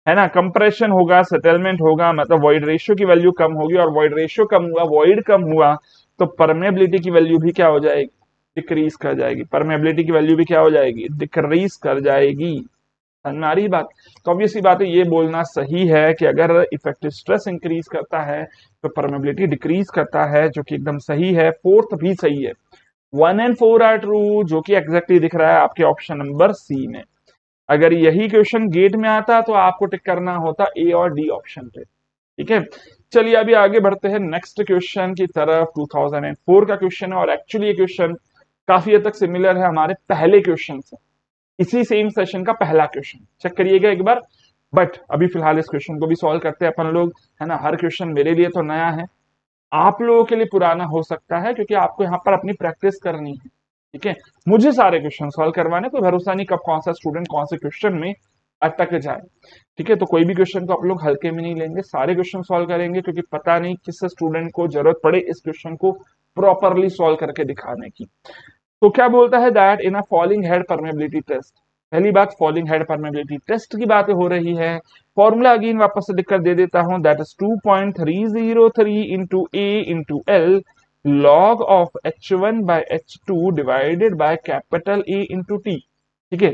है ना? कंप्रेशन होगा, सेटलमेंट होगा, मतलब वॉइड रेशियो की वैल्यू कम होगी, और वॉइड रेशियो कम हुआ, वॉइड कम हुआ, तो परमेबिलिटी की वैल्यू भी क्या हो जाएगी? डिक्रीज कर जाएगी। परमेबिलिटी की वैल्यू भी क्या हो जाएगी? डिक्रीज कर जाएगी। समझ में आ रही बात? तो ऑब्वियसली बात है, ये बोलना सही है कि अगर इफेक्टिव स्ट्रेस इंक्रीज करता है तो परमेबिलिटी डिक्रीज करता है, जो कि एकदम सही है। फोर्थ भी सही है, 1 एंड 4 आर ट्रू, जो कि एग्जैक्टली दिख रहा है आपके ऑप्शन नंबर सी में। अगर यही क्वेश्चन गेट में आता तो आपको टिक करना होता ए और डी ऑप्शन पे, ठीक है? चलिए अभी आगे बढ़ते हैं नेक्स्ट क्वेश्चन की तरफ। 2004 का क्वेश्चन है, और एक्चुअली ये क्वेश्चन काफी हद तक सिमिलर है हमारे पहले क्वेश्चन से, इसी सेम सेशन का पहला क्वेश्चन चेक करिएगा एक बार। बट अभी फिलहाल इस क्वेश्चन को भी सॉल्व करते हैं अपन लोग, है ना? हर क्वेश्चन मेरे लिए तो नया है, आप लोगों के लिए पुराना हो सकता है, क्योंकि आपको यहाँ पर अपनी प्रैक्टिस करनी है, ठीक है? मुझे सारे क्वेश्चन सॉल्व करवाने, कोई भरोसा नहीं कब कौन सा स्टूडेंट कौन से क्वेश्चन में अटक जाए, ठीक है? तो कोई भी क्वेश्चन को आप लोग हल्के में नहीं लेंगे, सारे क्वेश्चन सॉल्व करेंगे, क्योंकि पता नहीं किस स्टूडेंट को जरूरत पड़े इस क्वेश्चन को प्रॉपरली सॉल्व करके दिखाने की। तो क्या बोलता है, that in a falling head permeability test. पहली बात, फॉलिंग हेड परमेबिलिटी टेस्ट की बातें हो रही है। फॉर्मूला अगेन वापस से लिखकर दे देता हूं, that is 2.303 into A into L log of H1 by H2 divided by capital A into T, ठीक है?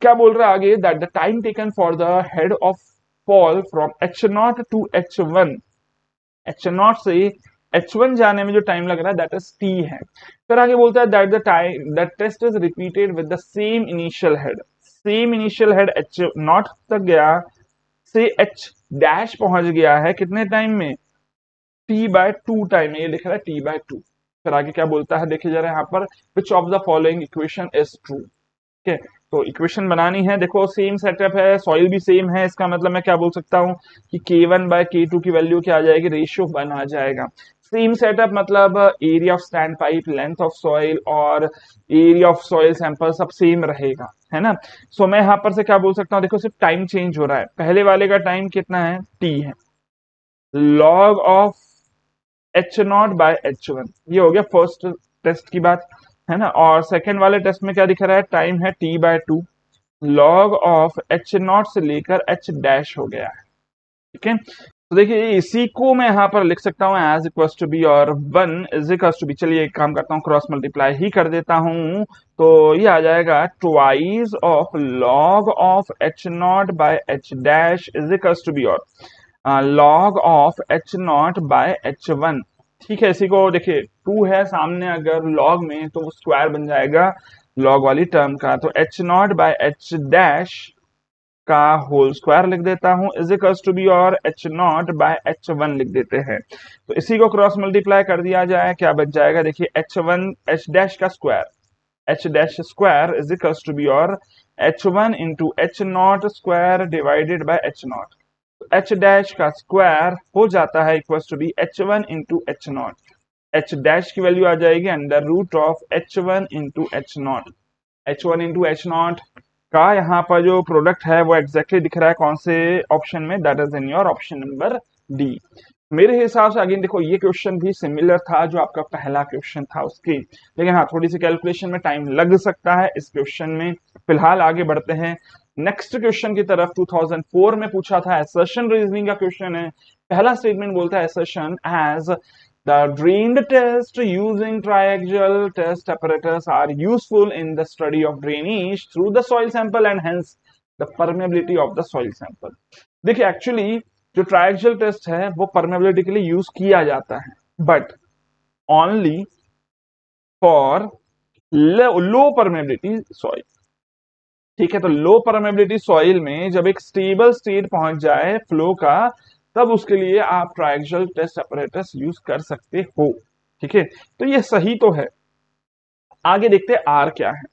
क्या बोल रहा है आगे, that the time taken for the head of fall from H0 to H1, H0 से H1 जाने में जो टाइम लग रहा है दैट इज टी है। फिर आगे बोलता है that the time the test is repeated with the same initial head, same initial head H0 तक गया से H डैश पहुंच गया है कितने टाइम में? T/2 टाइम में, ये लिख रहा है T/2। फिर आगे क्या बोलता है देखिए जरा यहाँ पर, which of the following equation is true, ठीक है? तो इक्वेशन बनानी है, देखो सेम सेटअप है, सॉइल भी सेम है, इसका मतलब मैं क्या बोल सकता हूँ कि K1/K2 की वैल्यू क्या आ जाएगी? रेशियो 1 आ जाएगा। सेम सेटअप मतलब area of stand pipe, length of soil और एरिया ऑफ सॉइल सैंपल सब सेम रहेगा, है ना? सो मैं यहाँ पर से क्या बोल सकता हूँ, देखो सिर्फ टाइम चेंज हो रहा है। पहले वाले का टाइम कितना है? T है, लॉग ऑफ H0/H1, ये हो गया फर्स्ट टेस्ट की बात, है ना? और सेकेंड वाले टेस्ट में क्या दिख रहा है? टाइम है T/2, लॉग ऑफ H0 से लेकर H डैश हो गया है, ठीक है? तो देखिए इसी को मैं यहाँ पर लिख सकता हूँ एज इक्वल टू बी, और 1 इज इक्वल टू बी, चलिए एक काम करता हूँ, क्रॉस मल्टीप्लाई ही कर देता हूँ, तो ये आ जाएगा twice of log of H0/H dash is equal to be, और लॉग ऑफ H0/H1, ठीक है? इसी को देखिए 2 है सामने, अगर लॉग में तो वो स्क्वायर बन जाएगा लॉग वाली टर्म का, तो H0/H डैश का होल स्क्वायर लिख देता हूं इज इक्वल्स टू बी, और H0/H1 लिख देते हैं। तो इसी को क्रॉस मल्टीप्लाई कर दिया जाए, क्या बच जाएगा? देखिए H1 H डैश का square, H dash square is equals to be, और H1 into H0 square divided by H0, H dash का स्क्वायर हो जाता है equal to be h1 into H naught. H dash की वैल्यू आ जाएगी under root of h1 into H naught. h1 into H naught का यहाँ पर जो प्रोडक्ट है वो एग्जैक्टली दिख रहा है कौन से ऑप्शन में, that is in your option number D. मेरे हिसाब से अगेन देखो ये क्वेश्चन भी सिमिलर था जो आपका पहला क्वेश्चन था उसके, लेकिन हाँ थोड़ी सी कैलकुलेशन में टाइम लग सकता है इस क्वेश्चन में। फिलहाल आगे बढ़ते हैं नेक्स्ट क्वेश्चन की तरफ। 2004 में पूछा था, असर्शन रीजनिंग का क्वेश्चन है। पहला स्टेटमेंट बोलता है assertion as the drained test using triaxial test apparatus are useful in the study of drainage through the soil sample and hence the permeability of the soil sample। देखिए actually जो triaxial test है वो permeability के लिए use किया जाता है, but only for low permeability soil. ठीक है, तो लो परमेबिलिटी सॉइल में जब एक स्टेबल स्टेट पहुंच जाए फ्लो का, तब उसके लिए आप ट्रायक्सियल टेस्ट अपरेटस यूज कर सकते हो। ठीक है, तो ये सही तो है। आगे देखते हैं आर क्या है।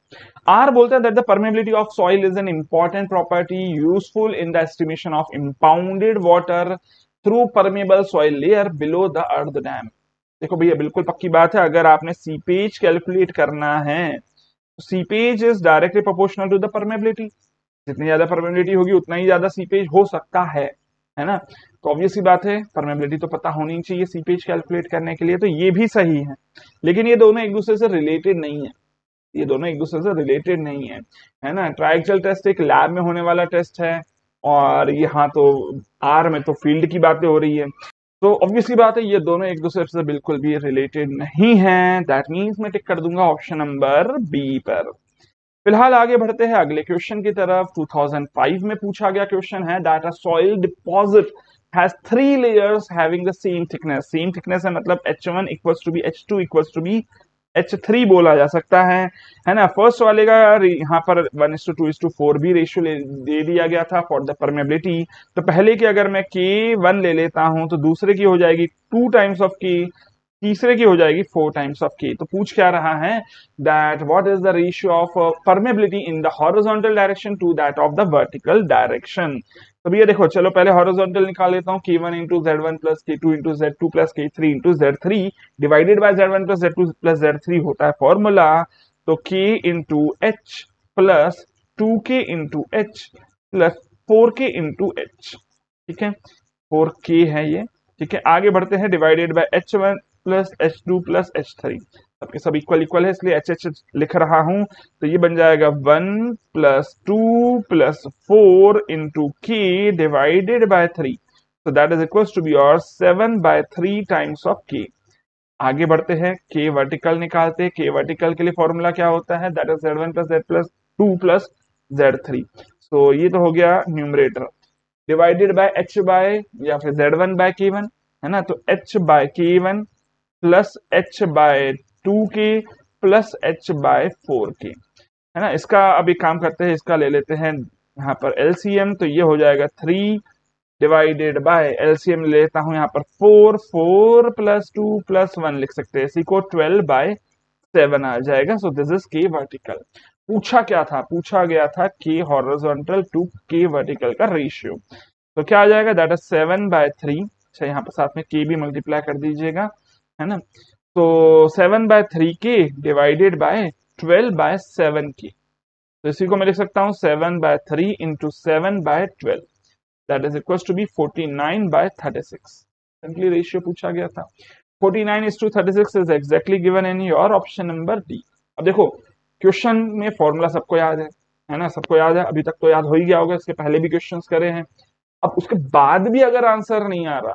आर बोलता है that the permeability of soil is an important property useful in the estimation of impounded water through permeable soil layer below the earth dam. देखो भैया बिल्कुल पक्की बात है, अगर आपने सीपेज कैलकुलेट करना है तो seepage is directly proportional to the permeability. जितनी ज्यादा परमेबिलिटी होगी उतना ही ज्यादा सीपेज हो सकता है ना। तो ऑब्वियस सी बात है परमेबिलिटी तो पता होनी चाहिए सीपेज कैलकुलेट करने के लिए, तो ये भी सही है। लेकिन ये दोनों एक दूसरे से रिलेटेड नहीं है, ये दोनों एक दूसरे से रिलेटेड नहीं है ना। ट्रायक्सियल टेस्ट एक लैब में होने वाला टेस्ट है और यहाँ तो आर में तो फील्ड की बातें हो रही है, तो ऑब्वियसली बात है ये दोनों एक दूसरे से बिल्कुल भी रिलेटेड नहीं है। दैट मीन्स मैं टिक कर दूंगा ऑप्शन नंबर बी पर। फिलहाल आगे बढ़ते हैं अगले क्वेश्चन की तरफ। 2005 में पूछा गया क्वेश्चन है that a soil deposit has 3 layers having the same thickness. Same thickness है मतलब h1 equals to be h2 equals to be h3 बोला जा सकता है ना। फर्स्ट वाले का यहाँ पर 1:2:4 भी रेशियो दे दिया गया था फॉर द परमेबिलिटी। तो पहले की अगर मैं K1 ले लेता हूं तो दूसरे की हो जाएगी 2 टाइम्स ऑफ K, तीसरे की हो जाएगी 4 टाइम्स ऑफ K। तो पूछ क्या रहा है that what is the ratio of permeability in the horizontal direction to that of the vertical direction. तो भैया देखो चलो पहले हॉरिजॉन्टल निकाल लेता हूँ, K1 into Z1 plus K2 into Z2 plus K3 into Z3 divided by Z1 plus Z2 plus Z3 होता है फॉर्मूला। तो K into H plus 2K into H plus 4K into H. ठीक है, 4K है ये। ठीक है, आगे बढ़ते हैं divided by H1 plus H2 plus H3। सबके सब इक्वल इक्वल है इसलिए HH लिख रहा हूं, तो ये बन जाएगा 1 plus 2 plus 4 into K divided by 3। तो that is equal to be your 7 by 3 times of K। आगे बढ़ते हैं K वर्टिकल निकालते हैं। K वर्टिकल के लिए फॉर्मूला क्या होता है that is Z1 plus Z plus 2 plus Z3। तो ये तो हो गया numerator divided by H by या फिर Z1 बाय K1 है ना। तो H by K1 plus H by 2K plus H by 4K है ना। इसका अब एक काम करते हैं, इसका ले लेते हैं यहाँ पर LCM। तो ये हो जाएगा 3 डिवाइडेड बाय LCM लेता हूं यहाँ पर 4, 4 प्लस 2 प्लस 1 लिख सकते हैं, इसी को 12 बाय 7 आ जाएगा। So this is K vertical. पूछा क्या था, पूछा गया था K horizontal to K vertical का रेशियो। तो क्या आ जाएगा दैट इज 7 बाय 3। अच्छा यहाँ पर साथ में K भी मल्टीप्लाई कर दीजिएगा है ना। तो 7 bye 3K divided by 12 bye 7K। तो इसी को मैं लिख सकता हूँ 7 by 3 into 7 by 12 that is equal to be 49 by 36। Simply ratio पूछा गया था। 49:36 is exactly given in your option number D. अब देखो क्वेश्चन में फॉर्मूला सबको याद है ना, सबको याद है, अभी तक तो याद हो ही गया होगा, इसके पहले भी क्वेश्चंस करे हैं। अब उसके बाद भी अगर आंसर नहीं आ रहा,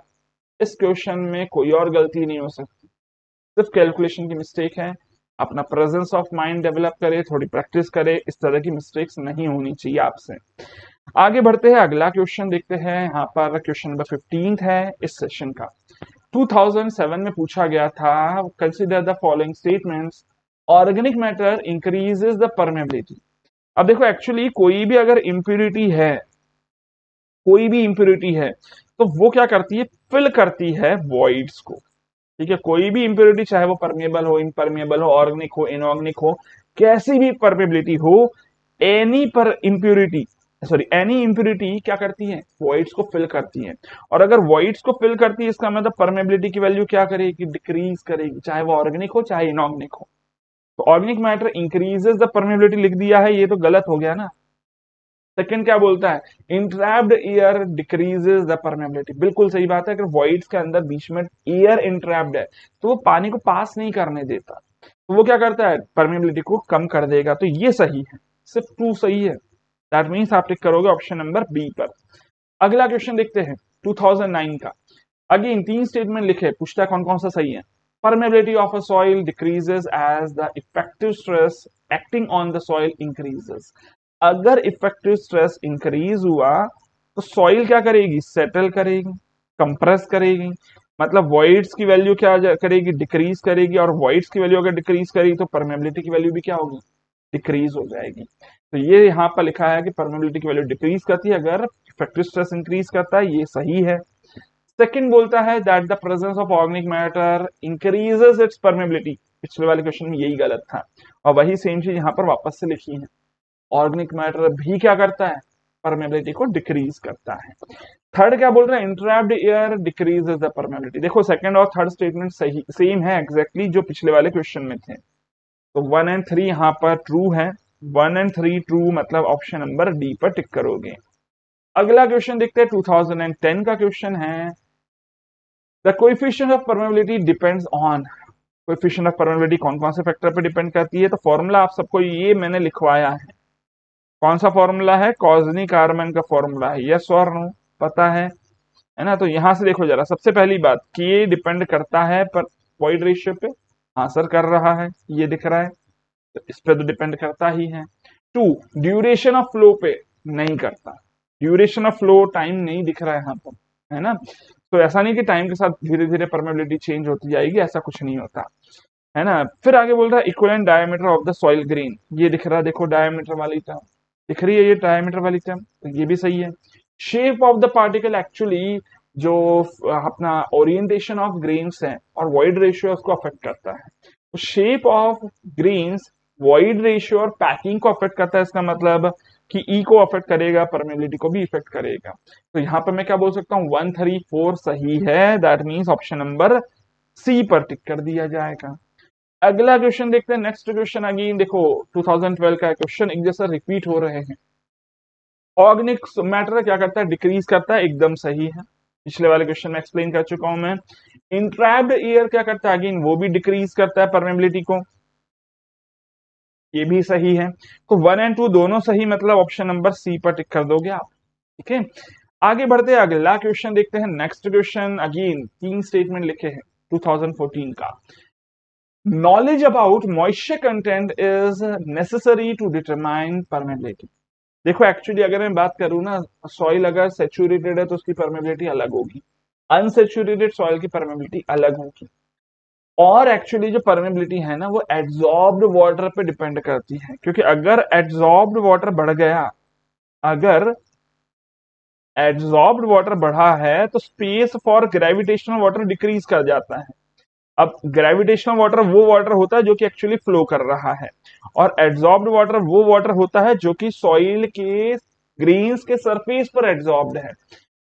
इस क्वेश्चन में कोई और गलती नहीं हो सकती, सिर्फ कैलकुलेशन की मिस्टेक है। अपना प्रेजेंस ऑफ माइंड डेवलप करे, थोड़ी प्रैक्टिस करे, इस तरह की मिस्टेक्स नहीं होनी चाहिए आपसे। आगे बढ़ते हैं, अगला क्वेश्चन देखते हैं। यहाँ पर क्वेश्चन नंबर 15 है इस सेशन का। 2007 में पूछा गया था consider the following statements organic matter increases the permeability. अब देखो एक्चुअली कोई भी अगर इम्प्यूरिटी है, कोई भी इम्प्यूरिटी है तो वो क्या करती है, फिल करती है वॉइड्स को। ठीक है, कोई भी इम्प्योरिटी चाहे वो परमेबल हो, इम्परमेबल हो, ऑर्गेनिक हो, इनऑर्गेनिक हो, कैसी भी परमेबिलिटी हो, एनी पर इम्प्योरिटी सॉरी एनी इम्प्योरिटी क्या करती है, वॉइड्स को फिल करती है। और अगर वॉइड्स को फिल करती है इसका मतलब परमेबिलिटी की वैल्यू क्या करेगी, डिक्रीज करेगी, चाहे वो ऑर्गेनिक हो चाहे इनऑर्गेनिक हो। तो organic matter increases the permeability लिख दिया है, ये तो गलत हो गया ना। सेकंड क्या बोलता है, इंट्रैप्ड एयर डिक्रीजेस द परमेबिलिटी, बिल्कुल सही बात है। अगर वॉइड्स के अंदर बीच में एयर इंट्रैप्ड है तो वो पानी को पास नहीं करने देता, तो वो क्या करता है, परमेबिलिटी को कम कर देगा। तो ये सही है, सिर्फ टू सही है। दैट मीन्स आप टिक करोगे ऑप्शन नंबर बी पर। अगला क्वेश्चन देखते हैं 2009 का। अगेन तीन स्टेटमेंट लिखे, पूछता है कौन कौन सा सही है। Permeability of a soil decreases as the effective stress acting on the soil increases. अगर इफेक्टिव स्ट्रेस इंक्रीज हुआ तो सॉइल क्या करेगी, सेटल करेगी, कंप्रेस करेगी। मतलब वॉइड्स की वैल्यू क्या करेगी, डिक्रीज करेगी। और वॉइड्स की वैल्यू अगर डिक्रीज करेगी तो परमेबिलिटी की वैल्यू भी क्या होगी, डिक्रीज हो जाएगी। तो ये यहाँ पर लिखा है कि परमेबिलिटी की वैल्यू डिक्रीज करती है अगर इफेक्टिव स्ट्रेस इंक्रीज करता है, ये सही है। सेकंड बोलता है that the presence of organic matter increases it's permeability, पिछले वाले क्वेश्चन में यही गलत था और वही सेम चीज यहाँ पर वापस से लिखी है। ऑर्गेनिक मैटर भी क्या करता है, परमेबिलिटी को डिक्रीज करता है। थर्ड क्या बोल रहे हैं, इंट्रैप्ड एयर डिक्रीजेस द परमेबिलिटी। देखो सेकंड और थर्ड स्टेटमेंट सही सेम है एग्जैक्टली जो पिछले वाले क्वेश्चन में थे। तो 1 एंड 3 यहाँ पर ट्रू है, 1 एंड 3 ट्रू, मतलब ऑप्शन नंबर डी पर टिक करोगे। अगला क्वेश्चन देखते हैं 2010 का क्वेश्चन है, the coefficient of permeability depends on. Coefficient of permeability कौन कौन से फैक्टर पर डिपेंड करती है, तो फॉर्मूला आप सबको ये मैंने लिखवाया है। कौन सा फॉर्मूला है, कॉजनी कार्बन का फॉर्मूला है, यस और नो पता है ना। तो यहां से देखो जरा, सबसे पहली बात कि ये डिपेंड करता है पर वॉइड रेशियो पे, हाँ सर कर रहा है, ये दिख रहा है, तो इस पे तो डिपेंड करता ही है। टू, ड्यूरेशन ऑफ फ्लो पे नहीं करता, ड्यूरेशन ऑफ फ्लो टाइम नहीं दिख रहा है यहाँ पर, है ना। तो ऐसा नहीं कि टाइम के साथ धीरे धीरे परमेबिलिटी चेंज होती जाएगी, ऐसा कुछ नहीं होता, है ना। फिर आगे बोल रहा है equivalent diameter of the soil grain, ये दिख रहा है, देखो डायमीटर वाली टर्म दिख रही है, ये डायमीटर वाली टर्म, तो ये भी सही है। Shape of the particle actually जो अपना ओरिएंटेशन ऑफ ग्रेन्स है और वॉइड रेशियो उसको अफेक्ट करता है। तो shape of grains void ratio और पैकिंग को अफेक्ट करता है, इसका मतलब कि ई को अफेक्ट करेगा, परमेबिलिटी को भी इफेक्ट करेगा। तो यहाँ पर मैं क्या बोल सकता हूँ, 1 3 4 सही है। That means option number C पर टिक कर दिया जाएगा। अगला क्वेश्चन देखते हैं, नेक्स्ट क्वेश्चन अगेन देखो 2012 का क्वेश्चन एक जैसा रिपीट हो रहे हैं। ऑर्गेनिक मैटर क्या करता है, डिक्रीज करता है, एकदम सही है, पिछले वाले क्वेश्चन में एक्सप्लेन कर चुका हूं मैं। इंट्रैप्ड एयर क्या करता है, अगेन वो भी डिक्रीज करता है परमेबिलिटी को, ये भी सही है। तो 1 एंड 2 दोनों सही, मतलब ऑप्शन नंबर सी पर टिक कर दोगे आप, ठीक है। आगे बढ़ते हैं, अगला क्वेश्चन देखते हैं। नेक्स्ट क्वेश्चन अगेन तीन स्टेटमेंट लिखे हैं 2014 का। Knowledge about moisture content is necessary to determine permeability. देखो एक्चुअली अगर मैं बात करूं ना, सॉइल अगर सेचुरेटेड है तो उसकी परमेबिलिटी अलग होगी, अनसेचुरेटेड सॉइल की परमेबिलिटी अलग होगी। और एक्चुअली जो परमेबिलिटी है ना वो एड्सॉर्ब्ड वाटर पे डिपेंड करती है, क्योंकि अगर एड्सॉर्ब्ड वाटर बढ़ गया, अगर एड्सॉर्ब्ड वाटर बढ़ा है तो space for gravitational water decrease कर जाता है। अब ग्रेविटेशनल वाटर वो वाटर होता है जो कि एक्चुअली फ्लो कर रहा है, और एड्सॉर्ब्ड वाटर वो वाटर होता है जो कि सॉइल के ग्रेन्स के सरफेस पर एड्सॉर्ब्ड है।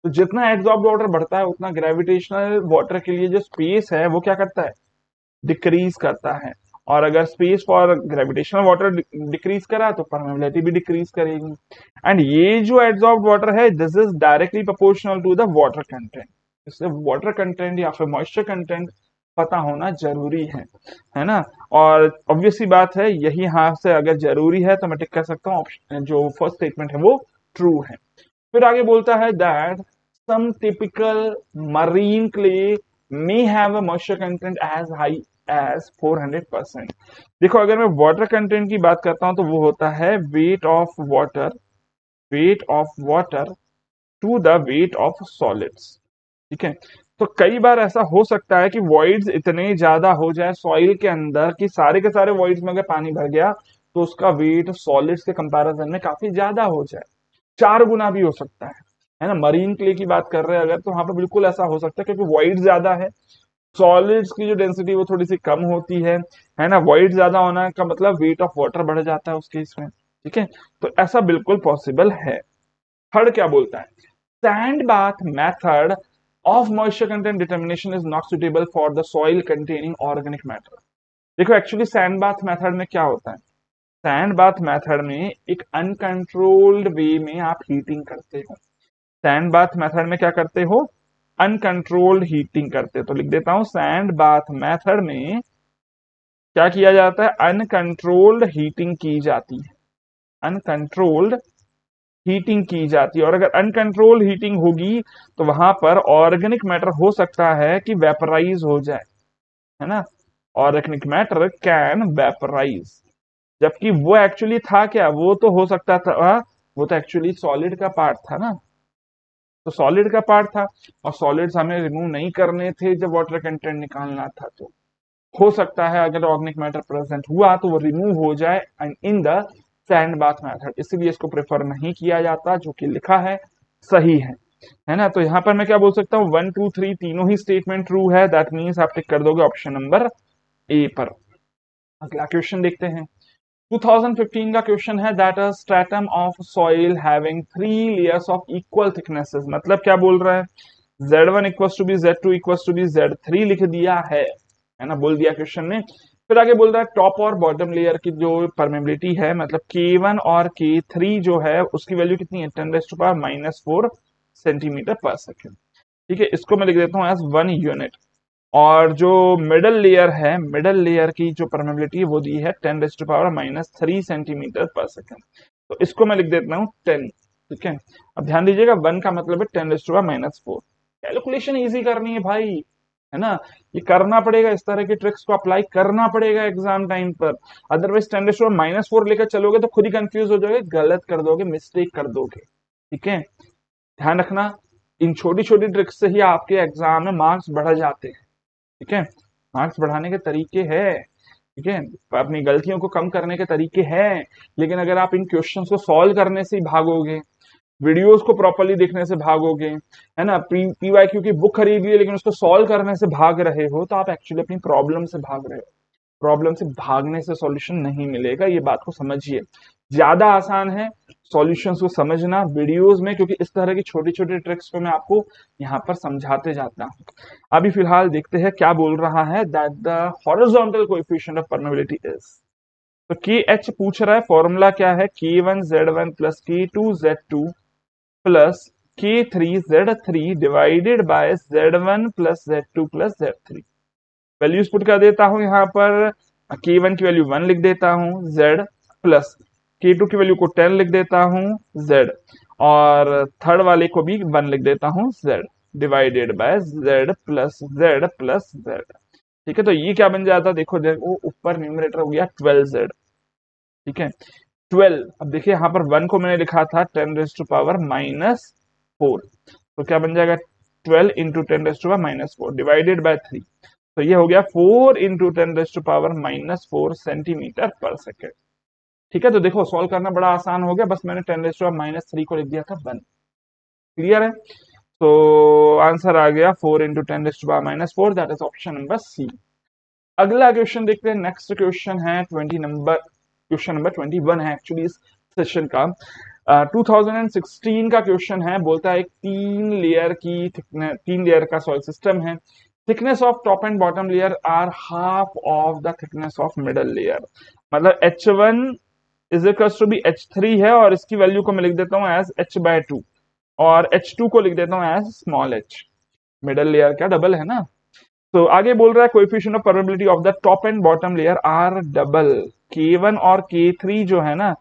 तो जितना एड्सॉर्ब्ड वाटर बढ़ता है उतना ग्रेविटेशनल वाटर के लिए जो स्पेस है वो क्या करता है, डिक्रीज करता है। और अगर space for gravitational water decrease करा तो परमेबिलिटी भी डिक्रीज करेगी। एंड ये जो एड्सॉर्ब्ड वाटर है this is directly proportional to the water content, इसलिए वाटर कंटेंट या फिर मॉइस्चर कंटेंट पता होना जरूरी है ना। और ऑब्वियस सी बात है, यही यहां से अगर जरूरी है तो मैं टिक कर सकता हूँ ऑप्शन जो फर्स्ट स्टेटमेंट है वो ट्रू है। फिर आगे बोलता है that some typical marine clay may have a moisture content as high as 400%। देखो अगर मैं वाटर कंटेंट की बात करता हूं तो वो होता है weight of water, weight of water to the weight of solids, ठीक है। तो कई बार ऐसा हो सकता है कि वॉइड्स इतने ज्यादा हो जाए सॉइल के अंदर कि सारे के सारे वॉइड्स में अगर पानी भर गया तो उसका वेट सॉलिड्स के कंपैरिजन में काफी ज्यादा हो जाए, 4 गुना भी हो सकता है ना। मरीन क्ले की बात कर रहे हैं अगर, तो वहां पर बिल्कुल ऐसा हो सकता है क्योंकि वॉइड ज्यादा है, सॉलिड्स की जो डेंसिटी वो थोड़ी सी कम होती है ना। वॉइड ज्यादा होना का मतलब वेट ऑफ वाटर बढ़ जाता है उस केस में, ठीक है। तो ऐसा बिल्कुल पॉसिबल है। थर्ड क्या बोलता है, sand bath method of moisture content determination is not suitable for the soil containing organic matter. देखो एक्चुअली सैंड बाथ मेथड में क्या होता है, सैंड बाथ मेथड में एक अनकंट्रोल्ड वे में आप हीटिंग करते हो। सैंड बाथ मेथड में क्या करते हो, अनकंट्रोल्ड हीटिंग करते हो। तो लिख देता हूं, सैंड बाथ मेथड में क्या किया जाता है, अनकंट्रोल्ड हीटिंग की जाती है, अनकंट्रोल्ड हीटिंग की जाती है। और अगर अनकंट्रोल्ड हीटिंग होगी तो वहां पर ऑर्गेनिक मैटर हो सकता है कि वेपराइज हो जाए, है ना, ऑर्गेनिक मैटर कैन वेपराइज। जबकि वो एक्चुअली था क्या, वो तो हो सकता था, वो तो एक्चुअली सॉलिड का पार्ट था ना, तो सॉलिड का पार्ट था और सॉलिड्स हमें रिमूव नहीं करने थे जब वाटर कंटेंट निकालना था। तो हो सकता है अगर ऑर्गेनिक मैटर प्रेजेंट हुआ तो वो रिमूव हो जाए in the sand bath method, इसीलिए इसको प्रेफर नहीं किया जाता, जो कि लिखा है सही है ना। तो यहां पर मैं क्या बोल सकता हूँ, 1 2 3 तीनों ही स्टेटमेंट ट्रू है, दैट मीन्स आप टिक कर दोगे ऑप्शन नंबर ए पर। अगला क्वेश्चन देखते हैं, 2015 का क्वेश्चन है, that a stratum of soil having 3 layers of equal thicknesses. मतलब क्या बोल रहा है, Z1 equals to B Z2 equals to B Z3 लिख दिया है ना, बोल दिया क्वेश्चन ने। फिर आगे बोल रहा है टॉप और बॉटम लेयर की जो परमेबिलिटी है, मतलब K1 और K3 जो है उसकी वैल्यू कितनी है, 10⁻⁻⁴ सेंटीमीटर पर सेकेंड। ठीक है, इसको मैं लिख देता हूँ एज 1 यूनिट। और जो मिडल लेयर है, मिडल लेयर की जो परमेबिलिटी है वो दी है 10⁻³ सेंटीमीटर पर सेकेंड। तो इसको मैं लिख देता हूँ 10। ठीक है, अब ध्यान दीजिएगा 1 का मतलब है 10⁻⁴। कैलकुलेशन इजी करनी है भाई, है ना, ये करना पड़ेगा, इस तरह की ट्रिक्स को अप्लाई करना पड़ेगा एग्जाम टाइम पर। अदरवाइज 10⁻⁴ लेकर चलोगे तो खुद ही कंफ्यूज हो जाओगे, गलत कर दोगे, मिस्टेक कर दोगे। ठीक है, ध्यान रखना, इन छोटी छोटी ट्रिक्स से ही आपके एग्जाम में मार्क्स बढ़ जाते हैं। ठीक है, मार्क्स बढ़ाने के तरीके हैं, ठीक है, अपनी गलतियों को कम करने के तरीके हैं। लेकिन अगर आप इन क्वेश्चंस को सॉल्व करने से ही भागोगे, वीडियोस को प्रॉपर्ली देखने से भागोगे, है ना, पीवाईक्यू की बुक खरीद ली लेकिन उसको सॉल्व करने से भाग रहे हो, तो आप एक्चुअली अपनी प्रॉब्लम से भाग रहे हो। प्रॉब्लम से भागने से सॉल्यूशन नहीं मिलेगा, ये बात को समझिए। ज्यादा आसान है सॉल्यूशंस को समझना वीडियोस में, क्योंकि इस तरह की छोटी छोटी ट्रिक्स को मैं आपको यहाँ पर समझाते जाता हूँ। अभी फिलहाल देखते हैं क्या बोल रहा है, that the horizontal coefficient of permeability is. तो के एच पूछ रहा है, फॉर्मूला क्या है, K1Z1 plus K2Z2 plus K3Z3 divided by Z1 plus Z2 plus Z3। Values put कर देता हूं यहाँ पर, K1 की वैल्यू 1 लिख देता हूं Z, प्लस K2 की वैल्यू को 10 लिख देता हूं Z, और थर्ड वाले को भी 1 लिख देता हूं Z, divided by Z plus Z plus Z। ठीक है, तो ये क्या बन जाता है, देखो देखो ऊपर न्यूमरेटर हो गया 12Z। ठीक है, 12। अब देखिए यहाँ पर 1 को मैंने लिखा था 10⁻⁻⁴, तो क्या बन जाएगा 12 इंटू 10⁻⁻⁴ डिवाइडेड बाय 3। तो ये हो गया 4 इंटू 10⁻⁻⁴ सेंटीमीटर पर सेकेंड। ठीक है, तो देखो सॉल्व करना बड़ा आसान हो गया, बस मैंने 10⁻³ को लिख दिया था 1। क्लियर है, तो आंसर आ गया 4 into 10⁻⁴, that is option number C. अगला क्वेश्चन देखते हैं, नेक्स्ट क्वेश्चन है क्वेश्चन नंबर 21 है एक्चुअली इस सेशन का। 2016 का क्वेश्चन है, बोलता है एक 3 लेयर का सॉइल सिस्टम है, thickness of top and bottom layer are half of the thickness of middle layer. मतलब H1 is equals to be H3 है, और इसकी वैल्यू को मैं लिख देता हूँ एज H/2, और H2 को लिख देता हूँ as small h। Middle layer का डबल है ना। तो आगे बोल रहा है coefficient of permeability of the top and bottom layer are double. K1 और K3 जो है ना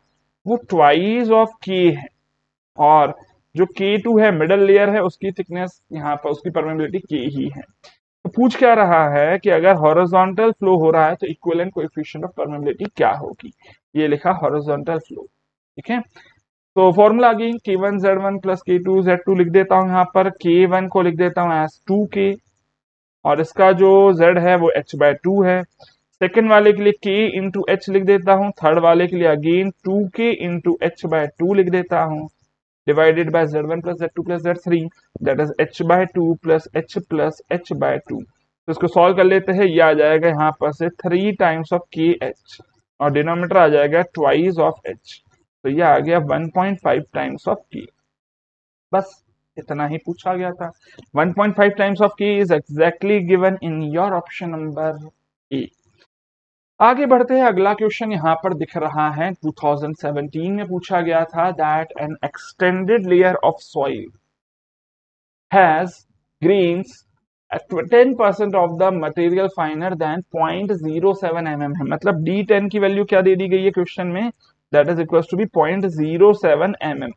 वो ट्वाइस ऑफ K है, और जो K2 है मिडल लेयर है उसकी थिकनेस यहाँ पर उसकी परमेबिलिटी K ही है। तो पूछ क्या रहा है कि अगर हॉरिजॉन्टल फ्लो हो रहा है तो इक्विवेलेंट कोएफिशिएंट ऑफ परमेबिलिटी क्या होगी, ये लिखा हॉरिजॉन्टल फ्लो। ठीक है, तो formula again K1Z1 plus K2Z2 लिख देता हूं, यहाँ पर K1 को लिख देता हूं एज 2K, और इसका जो Z है वो H/2 है। सेकेंड वाले के लिए K इंटू H लिख देता हूँ, थर्ड वाले के लिए अगेन 2K इंटू H/2 लिख देता हूँ, divided by Z1 plus Z2 plus Z3, that is H/2 plus H/2। तो इसको सॉल्व कर लेते हैं, ये आ जाएगा यहाँ पर से 3 टाइम्स ऑफ KH, और डिनोमिनेटर आ जाएगा ट्वाइस ऑफ H, तो ये आ गया 1.5 टाइम्स ऑफ K। बस इतना ही पूछा गया था। 1.5 times of k is exactly given in your option number A. आगे बढ़ते हैं, अगला क्वेश्चन यहाँ पर दिख रहा है 2017 में पूछा गया था that an extended layer of soil has grains at 10% of the material finer than 0.07 mm है। मतलब D10 की वैल्यू क्या दे दी गई है क्वेश्चन में, that is equal to be 0.07 mm।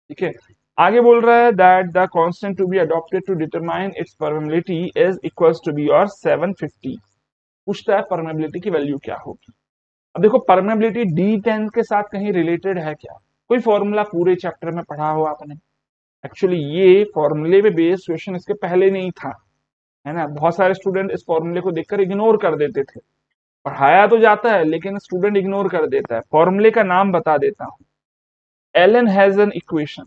ठीक है, आगे बोल रहा है that the constant to be adopted to determine its permeability is equal to be और 750। पूछता है परमेबिलिटी की वैल्यू क्या होगी। अब देखो परमेबिलिटी D10 के साथ कहीं रिलेटेड है क्या, कोई फॉर्मूला पूरे चैप्टर में पढ़ा हो आपने? एक्चुअली ये फॉर्मूले पे बेस्ड क्वेश्चन इसके पहले नहीं था, है ना। बहुत सारे स्टूडेंट इस फॉर्मूले को देखकर इग्नोर कर देते थे। पढ़ाया तो जाता है लेकिन स्टूडेंट इग्नोर कर देता है। फॉर्मूले का नाम बता देता हूं, एलन हैजन इक्वेशन।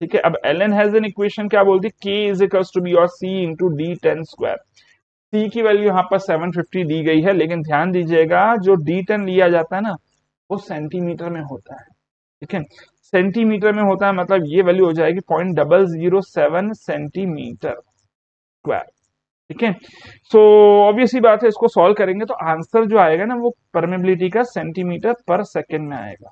ठीक है, अब एलन हैजन इक्वेशन क्या बोलती है, k is equals to be और c into D10 square. c की वैल्यू यहाँ पर 750 दी गई है, लेकिन ध्यान दीजिएगा जो D10 लिया जाता है ना वो सेंटीमीटर में होता है। ठीक है, सेंटीमीटर में होता है, मतलब ये वैल्यू हो जाएगी 0.007 सेंटीमीटर स्क्वायर। ठीक है, सो ऑब्वियस ही बात है, इसको सॉल्व करेंगे तो आंसर जो आएगा ना वो परमेबिलिटी का सेंटीमीटर पर सेकेंड में आएगा।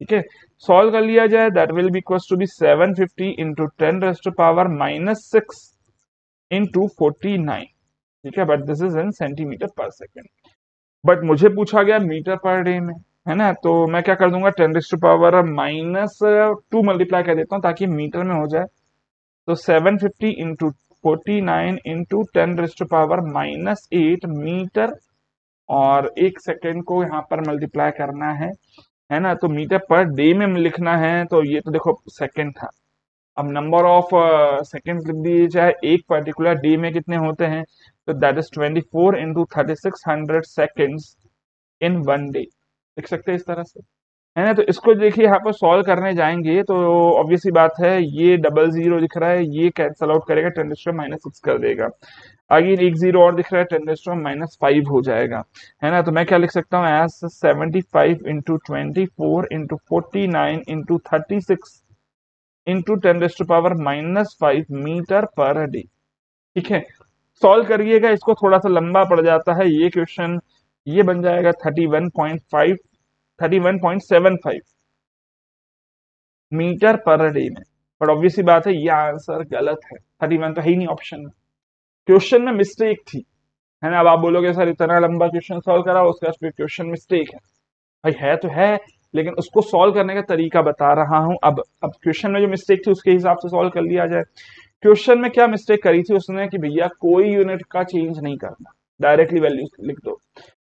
ठीक है, सॉल्व कर लिया जाए, that will be equal to be 750 into 10⁻⁻6 into 49। ठीक है, but this is in centimetre पर सेकेंड। बट मुझे पूछा गया मीटर पर डे में, है ना, तो मैं क्या कर दूंगा 10⁻⁻2 मल्टीप्लाई कर देता हूँ ताकि मीटर में हो जाए। तो 750 इंटू 49 इंटू 10⁻⁻8 मीटर, और एक सेकेंड को यहाँ पर मल्टीप्लाई करना है ना, तो मीटर पर डे में लिखना है, तो ये तो देखो सेकेंड था। अब नंबर ऑफ सेकेंड लिख दिए जाए, एक पर्टिकुलर डे में कितने होते हैं, तो that is 24 into 3600 seconds in one day, लिख सकते हैं इस तरह से, है ना। तो इसको देखिए यहाँ पर सॉल्व करने जाएंगे तो ऑब्वियस ही बात है, ये डबल जीरो दिख रहा है, ये कैंसल आउट करेगा, 10⁻⁻6 कर देगा। आगे एक जीरो और दिख रहा है, 10⁻⁻5 हो जाएगा, है ना। तो मैं क्या लिख सकता हूँ, as 75 into 24 into 49 into 36 into 10⁻⁻5 metre per day. ठीक है, सॉल्व करिएगा, इसको थोड़ा सा लंबा पड़ जाता है ये क्वेश्चन, ये बन जाएगा 31.75 मीटर पर डे में। बट ऑब्वियसली बात है ये आंसर गलत है, 31 तो है ही नहीं ऑप्शन में, क्वेश्चन में मिस्टेक थी, है ना। अब आप बोलोगे सर इतना लंबा क्वेश्चन सॉल्व करा उसका फिर क्वेश्चन मिस्टेक है, भाई है तो है, लेकिन उसको सॉल्व करने का तरीका बता रहा हूं। अब क्वेश्चन में जो मिस्टेक थी उसके हिसाब से सॉल्व कर लिया जाए। क्वेश्चन में क्या मिस्टेक करी थी उसने कि भैया कोई यूनिट का चेंज नहीं करना, डायरेक्टली वैल्यूज लिख दो,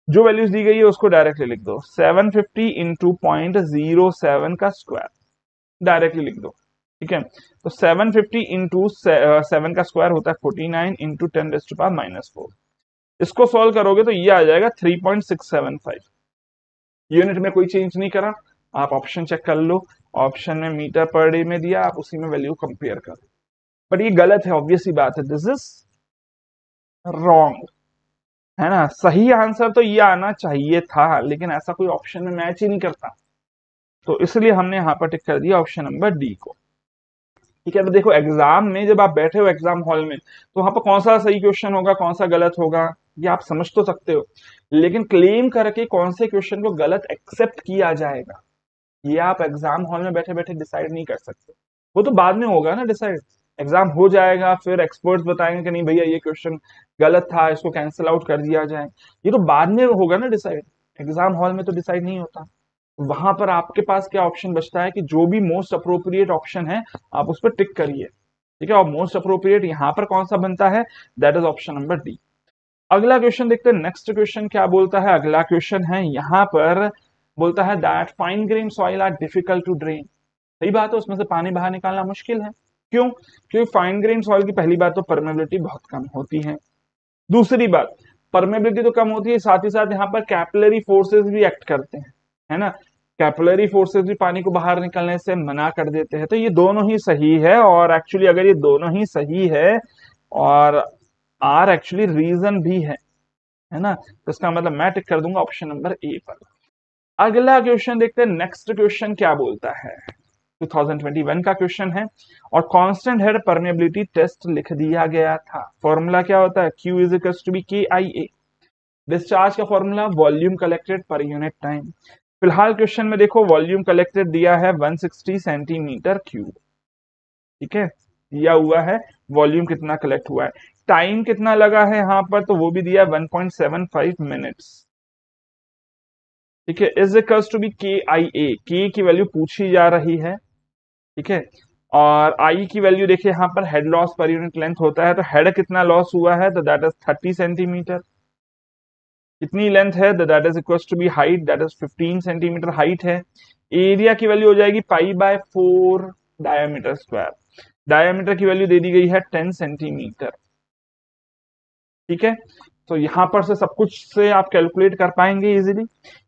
जो वैल्यूज दी गई है उसको डायरेक्टली लिख दो। 750 इंटू 0.07 का स्क्वायर डायरेक्टली लिख दो। ठीक है, तो 750 इंटू 7 का स्क्वायर होता है 49 इंटू 10⁻⁻4। इसको सॉल्व करोगे तो ये आ जाएगा 3.675। यूनिट में कोई चेंज नहीं करा, आप ऑप्शन चेक कर लो, ऑप्शन में मीटर पर डे में दिया, आप उसी में वैल्यू कंपेयर करो। बट ये गलत है, ऑब्वियस ही बात है, दिस इज रॉन्ग, है ना। सही आंसर तो ये आना चाहिए था, लेकिन ऐसा कोई ऑप्शन में मैच ही नहीं करता, तो इसलिए हमने यहाँ पर टिक कर दिया ऑप्शन नंबर डी को। ठीक है, तो देखो एग्जाम में जब आप बैठे हो एग्जाम हॉल में, तो वहां पर कौन सा सही क्वेश्चन होगा कौन सा गलत होगा ये आप समझ तो सकते हो, लेकिन क्लेम करके कौन से क्वेश्चन को गलत एक्सेप्ट किया जाएगा ये आप एग्जाम हॉल में बैठे बैठे डिसाइड नहीं कर सकते। वो तो बाद में होगा ना डिसाइड, एग्जाम हो जाएगा फिर एक्सपर्ट्स बताएंगे कि नहीं भैया ये क्वेश्चन गलत था, इसको कैंसिल आउट कर दिया जाए, ये तो बाद में होगा ना डिसाइड, एग्जाम हॉल में तो डिसाइड नहीं होता। वहां पर आपके पास क्या ऑप्शन बचता है कि जो भी मोस्ट अप्रोप्रिएट ऑप्शन है आप उस पर टिक करिए। ठीक है, और मोस्ट अप्रोप्रिएट यहां पर कौन सा बनता है, that is option number D. अगला क्वेश्चन देखते हैं, नेक्स्ट क्वेश्चन क्या बोलता है। अगला क्वेश्चन है यहाँ पर बोलता है that fine grain soil are difficult to drain. सही बात है, उसमें से पानी बाहर निकालना मुश्किल है, क्यों, क्योंकि फाइन ग्रेन सॉइल की पहली बात तो परमेबिलिटी बहुत कम होती है, दूसरी बात परमेबिलिटी तो कम होती है, साथ ही साथ यहाँ पर कैपिलरी फोर्सेस भी एक्ट करते हैं, है ना। कैपिलरी फोर्सेस भी पानी को बाहर निकलने से मना कर देते हैं, तो ये दोनों ही सही है, और एक्चुअली अगर ये दोनों ही सही है और आर एक्चुअली रीजन भी है ना, तो इसका मतलब मैं टिक कर दूंगा ऑप्शन नंबर ए पर। अगला क्वेश्चन देखते हैं, नेक्स्ट क्वेश्चन क्या बोलता है। 2021 का क्वेश्चन है और कांस्टेंट हेड परमेबिलिटी टेस्ट लिख दिया गया था। फॉर्मूला क्या होता है, Q is equal to B KIA। Discharge का formula volume collected per unit time. फिलहाल क्वेश्चन में देखो वॉल्यूम कलेक्टेड दिया है 160 सेंटीमीटर क्यूब, ठीक है, दिया हुआ है वॉल्यूम कितना कलेक्ट हुआ है, टाइम कितना लगा है यहाँ पर तो वो भी दिया 1.75 मिनट्स, ठीक है। Is equals to B KIA, के की वैल्यू पूछी जा रही है, ठीक है, और आई की वैल्यू देखिए यहाँ पर head loss per unit length होता है, तो हेड कितना लॉस हुआ है तो दैट इज 30 सेंटीमीटर। कितनी लेंथ है that is equal to be height, that is 15 centimetre height है। एरिया की वैल्यू हो जाएगी π/4 डायमीटर स्क्वायर। डायमीटर की वैल्यू दे दी गई है 10 सेंटीमीटर, ठीक है। तो यहां पर से सब कुछ से आप कैलकुलेट कर पाएंगे इजीली।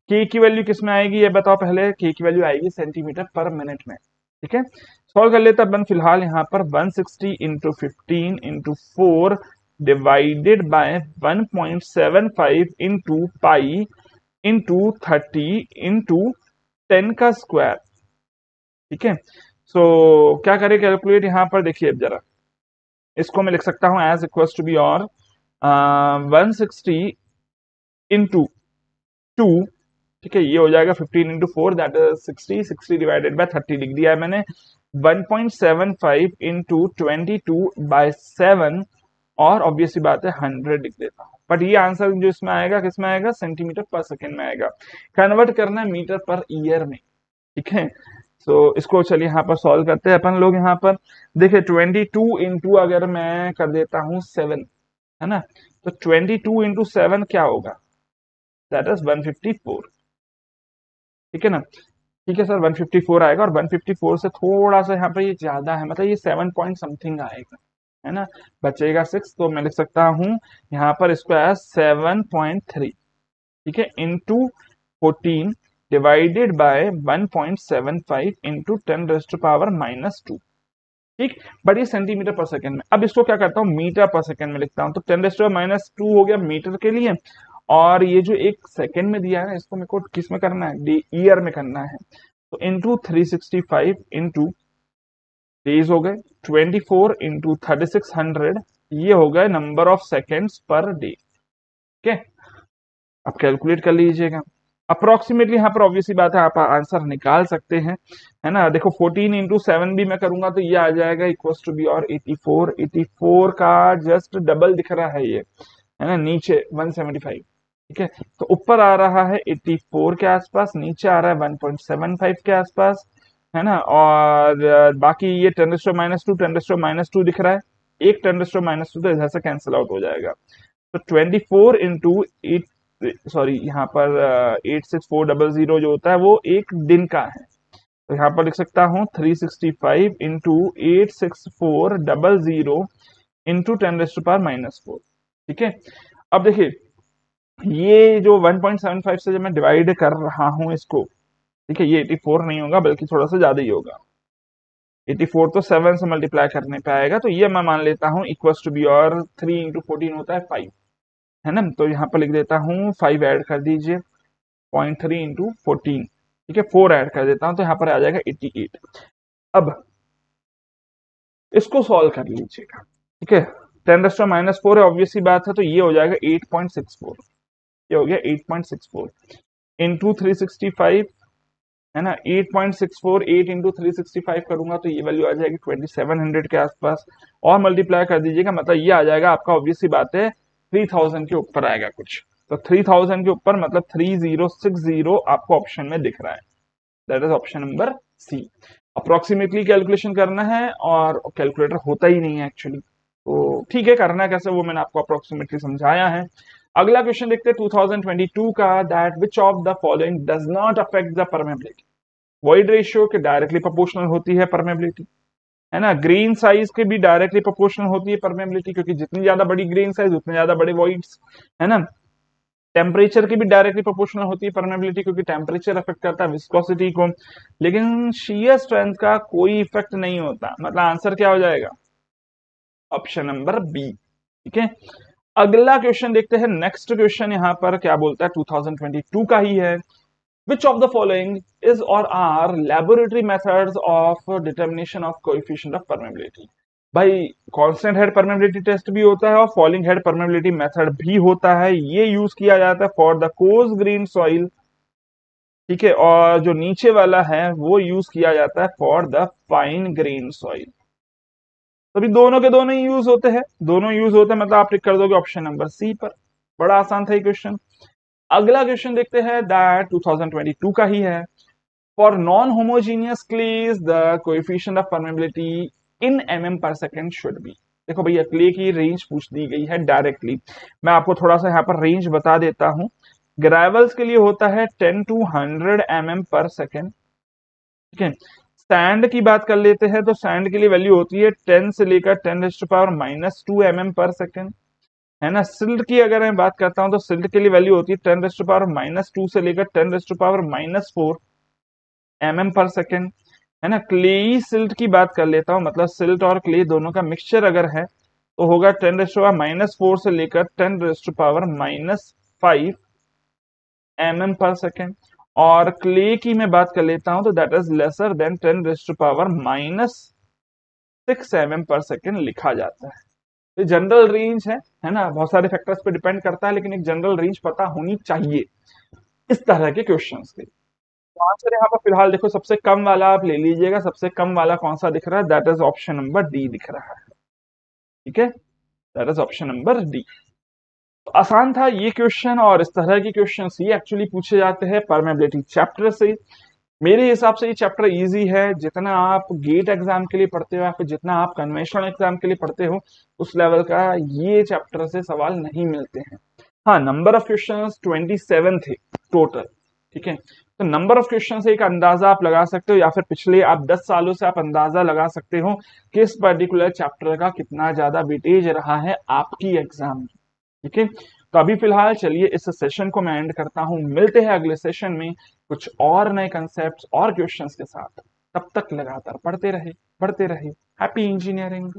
के की वैल्यू किस में आएगी ये बताओ पहले, के की वैल्यू आएगी सेंटीमीटर पर मिनट में, ठीक है। सॉल्व कर लेते अपन फिलहाल यहाँ पर 160 into 15 into 4 divided by 1.75 into pi into 30 into 10 का स्क्वायर, ठीक है। सो क्या करें कैलकुलेट यहाँ पर, देखिए अब जरा इसको मैं लिख सकता हूं एज इक्वल्स टू बी और 160 इंटू 2, ठीक है, ये हो जाएगा 15 into 4 that is 60, 60 divided by 30 लिख दिया है मैंने, 1.75 इंटू 22/7 और ऑब्वियसली बात है 100 लिख देता हूं। बट ये आंसर जो इसमें आएगा किसमें आएगा, सेंटीमीटर पर सेकेंड में आएगा। कन्वर्ट करना है मीटर पर ईयर में, ठीक है। सो इसको चलिए यहाँ पर सॉल्व करते हैं अपन लोग। यहाँ पर देखिए 22 इंटू अगर मैं कर देता हूँ 7, है ना, तो 22 इंटू 7 क्या होगा, दैट इज 154, ठीक है ना, ठीक है सर 154 आएगा और 154 से थोड़ा सा यहाँ पर ये ज्यादा है, मतलब ये 7 पॉइंट समथिंग आएगा, है ना, बचेगा 6, तो मैं लिख सकता हूँ यहाँ पर इसको एज 7.3, ठीक है, इंटू 14 डिवाइडेड बाय 1.75 इंटू 10⁻⁻², ठीक। बट ये सेंटीमीटर पर सेकंड में, अब इसको क्या करता हूँ मीटर पर सेकंड में लिखता हूँ, तो 10⁻² हो गया मीटर के लिए, और ये जो एक सेकंड में दिया है इसको मेरे को किस में करना है, ईयर में करना है, तो इंटू 365 इंटू डेज हो गए, 24 इंटू 3600, ये हो गए नंबर ऑफ सेकेंड्स पर डे, ठीक है। अब कैलकुलेट कर लीजिएगा अप्रोक्सीमेटली, यहाँ पर ऑब्वियसली बात है आप आंसर निकाल सकते हैं, है ना। देखो 14 इंटू 7 भी मैं करूंगा तो ये आ जाएगा इक्वल्स टू बी और 84, 84 का जस्ट डबल दिख रहा है ये, है ना, नीचे 175, ठीक है, तो ऊपर आ रहा है 84 के आसपास, नीचे आ रहा है 1.75 के आसपास, है ना, और बाकी ये 10⁻², 10⁻² दिख रहा है, एक 10⁻² तो इधर से कैंसिल आउट हो जाएगा, तो 24 इंटू 8, सॉरी यहाँ पर 86400 जो होता है वो एक दिन का है, तो यहाँ पर लिख सकता हूँ 365 इंटू 86400 इंटू 10⁻⁻4, ठीक है। अब देखिए ये जो 1.75 से जब मैं डिवाइड कर रहा हूं इसको, ठीक है, ये 84 नहीं होगा बल्कि थोड़ा सा ज्यादा ही होगा, 84 तो 7 से मल्टीप्लाई करने पे आएगा, तो ये मैं मान लेता हूँ इक्वल्स टू बी और 3 इंटू 14 होता है 5, है ना, तो यहाँ पर लिख देता हूँ 5 ऐड कर दीजिए, 0.3 इंटू 14, ठीक है, 4 ऐड कर देता हूँ तो यहाँ पर आ जाएगा 88। अब इसको सॉल्व कर लीजिएगा, ठीक है, 10⁻⁻4 है ऑब्वियसली बात है, तो ये हो जाएगा 8.64, ये हो गया 8.64 इंटू 365, है ना, 8.64, 8 इंटू 365 करूंगा तो ये वैल्यू आ जाएगी 2700 के आसपास, और मल्टीप्लाई कर दीजिएगा मतलब ये आ जाएगा आपका ऑब्वियसली बात है 3000 के ऊपर आएगा कुछ, तो 3000 के ऊपर मतलब 3060 आपको ऑप्शन में दिख रहा है, that is option number C. Approximately calculation करना है और कैलकुलेटर होता ही नहीं है एक्चुअली, तो ठीक है, करना है कैसे वो मैंने आपको अप्रोक्सीमेटली समझाया है। अगला क्वेश्चन देखते हैं 2022 का, that which of the following does not affect the permeability. Void ratio के डायरेक्टली प्रोपोर्शनल होती है परमेबिलिटी, है ना, ग्रेन साइज के भी डायरेक्टली प्रोपोर्शनल होती है परमेबिलिटी, क्योंकि जितनी ज्यादा बड़ी ग्रेन साइज उतने ज्यादा बड़े वॉइड्स, है ना। टेम्परेचर की भी डायरेक्टली प्रोपोर्शनल होती है परमेबिलिटी, क्योंकि टेम्परेचर अफेक्ट करता है विस्कोसिटी को, लेकिन शियर स्ट्रेंथ का कोई इफेक्ट नहीं होता, मतलब आंसर क्या हो जाएगा, ऑप्शन नंबर बी, ठीक है। अगला क्वेश्चन देखते हैं, नेक्स्ट क्वेश्चन यहाँ पर क्या बोलता है 2022 का ही है, Which of the following is or are laboratory methods of determination of coefficient of permeability? भाई कांस्टेंट हेड परमेबिलिटी टेस्ट भी होता है और फॉलिंग हेड परमेबिलिटी मेथड भी होता है। ये यूज किया जाता है for the coarse grain soil, ठीक है, और जो नीचे वाला है वो यूज किया जाता है for the fine grain soil. तो अभी दोनों के दोनों ही यूज होते हैं, दोनों यूज होते हैं, मतलब आप टिक कर दोगे ऑप्शन नंबर सी पर। बड़ा आसान था ये क्वेश्चन। अगला क्वेश्चन देखते हैं, दैट 2022 का ही है। For non homogeneous clays the coefficient of permeability in mm per second should be. देखो भैया क्ले की रेंज पूछ दी गई है डायरेक्टली, मैं आपको थोड़ा सा यहाँ पर रेंज बता देता हूं। ग्रेवल्स के लिए होता है 10 to 100 mm पर सेकेंड, ठीक है। सैंड की बात कर लेते हैं तो सैंड के लिए वैल्यू होती है 10 से लेकर 10⁻⁻2 mm पर सेकेंड, है ना। सिल्ट की अगर मैं बात करता हूं तो सिल्ट के लिए वैल्यू होती है 10⁻2 से लेकर 10⁻4 mm पर सेकेंड, है ना। क्लेई सिल्ट की बात कर लेता हूं, मतलब सिल्ट और क्ले दोनों का मिक्सचर अगर है तो होगा 10⁻⁻4 से लेकर 10⁻⁻5 mm पर सेकेंड। और क्ले की मैं बात कर लेता हूं तो that is lesser than 10⁻⁻6 mm per second लिखा जाता है। ये जनरल रेंज है ना, बहुत सारे फैक्टर्स पे डिपेंड करता है, लेकिन एक जनरल रेंज पता होनी चाहिए इस तरह के क्वेश्चंस के। तो आंसर यहाँ पर फिलहाल देखो सबसे कम वाला आप ले लीजिएगा, सबसे कम वाला कौन सा दिख रहा है, that is option number D दिख रहा है, ठीक है, that is option number D. तो आसान था ये क्वेश्चन, और इस तरह के क्वेश्चंस ये एक्चुअली पूछे जाते हैं परमेबिलिटी चैप्टर से। मेरे हिसाब से ये चैप्टर इजी है, जितना आप गेट एग्जाम के लिए पढ़ते हो या फिर जितना आप कन्वेंशनल एग्जाम के लिए पढ़ते हो उस लेवल का ये चैप्टर से सवाल नहीं मिलते हैं। हाँ, नंबर ऑफ क्वेश्चंस 27 थे टोटल, ठीक है। तो नंबर ऑफ क्वेश्चन से एक अंदाजा आप लगा सकते हो, या फिर पिछले आप 10 सालों से आप अंदाजा लगा सकते हो कि इस पर्टिकुलर चैप्टर का कितना ज्यादा वेटेज रहा है आपकी एग्जाम में, ठीक है। तो अभी फिलहाल चलिए इस सेशन को मैं एंड करता हूं, मिलते हैं अगले सेशन में कुछ और नए कंसेप्ट और क्वेश्चंस के साथ। तब तक लगातार पढ़ते रहे, बढ़ते रहे। Happy engineering.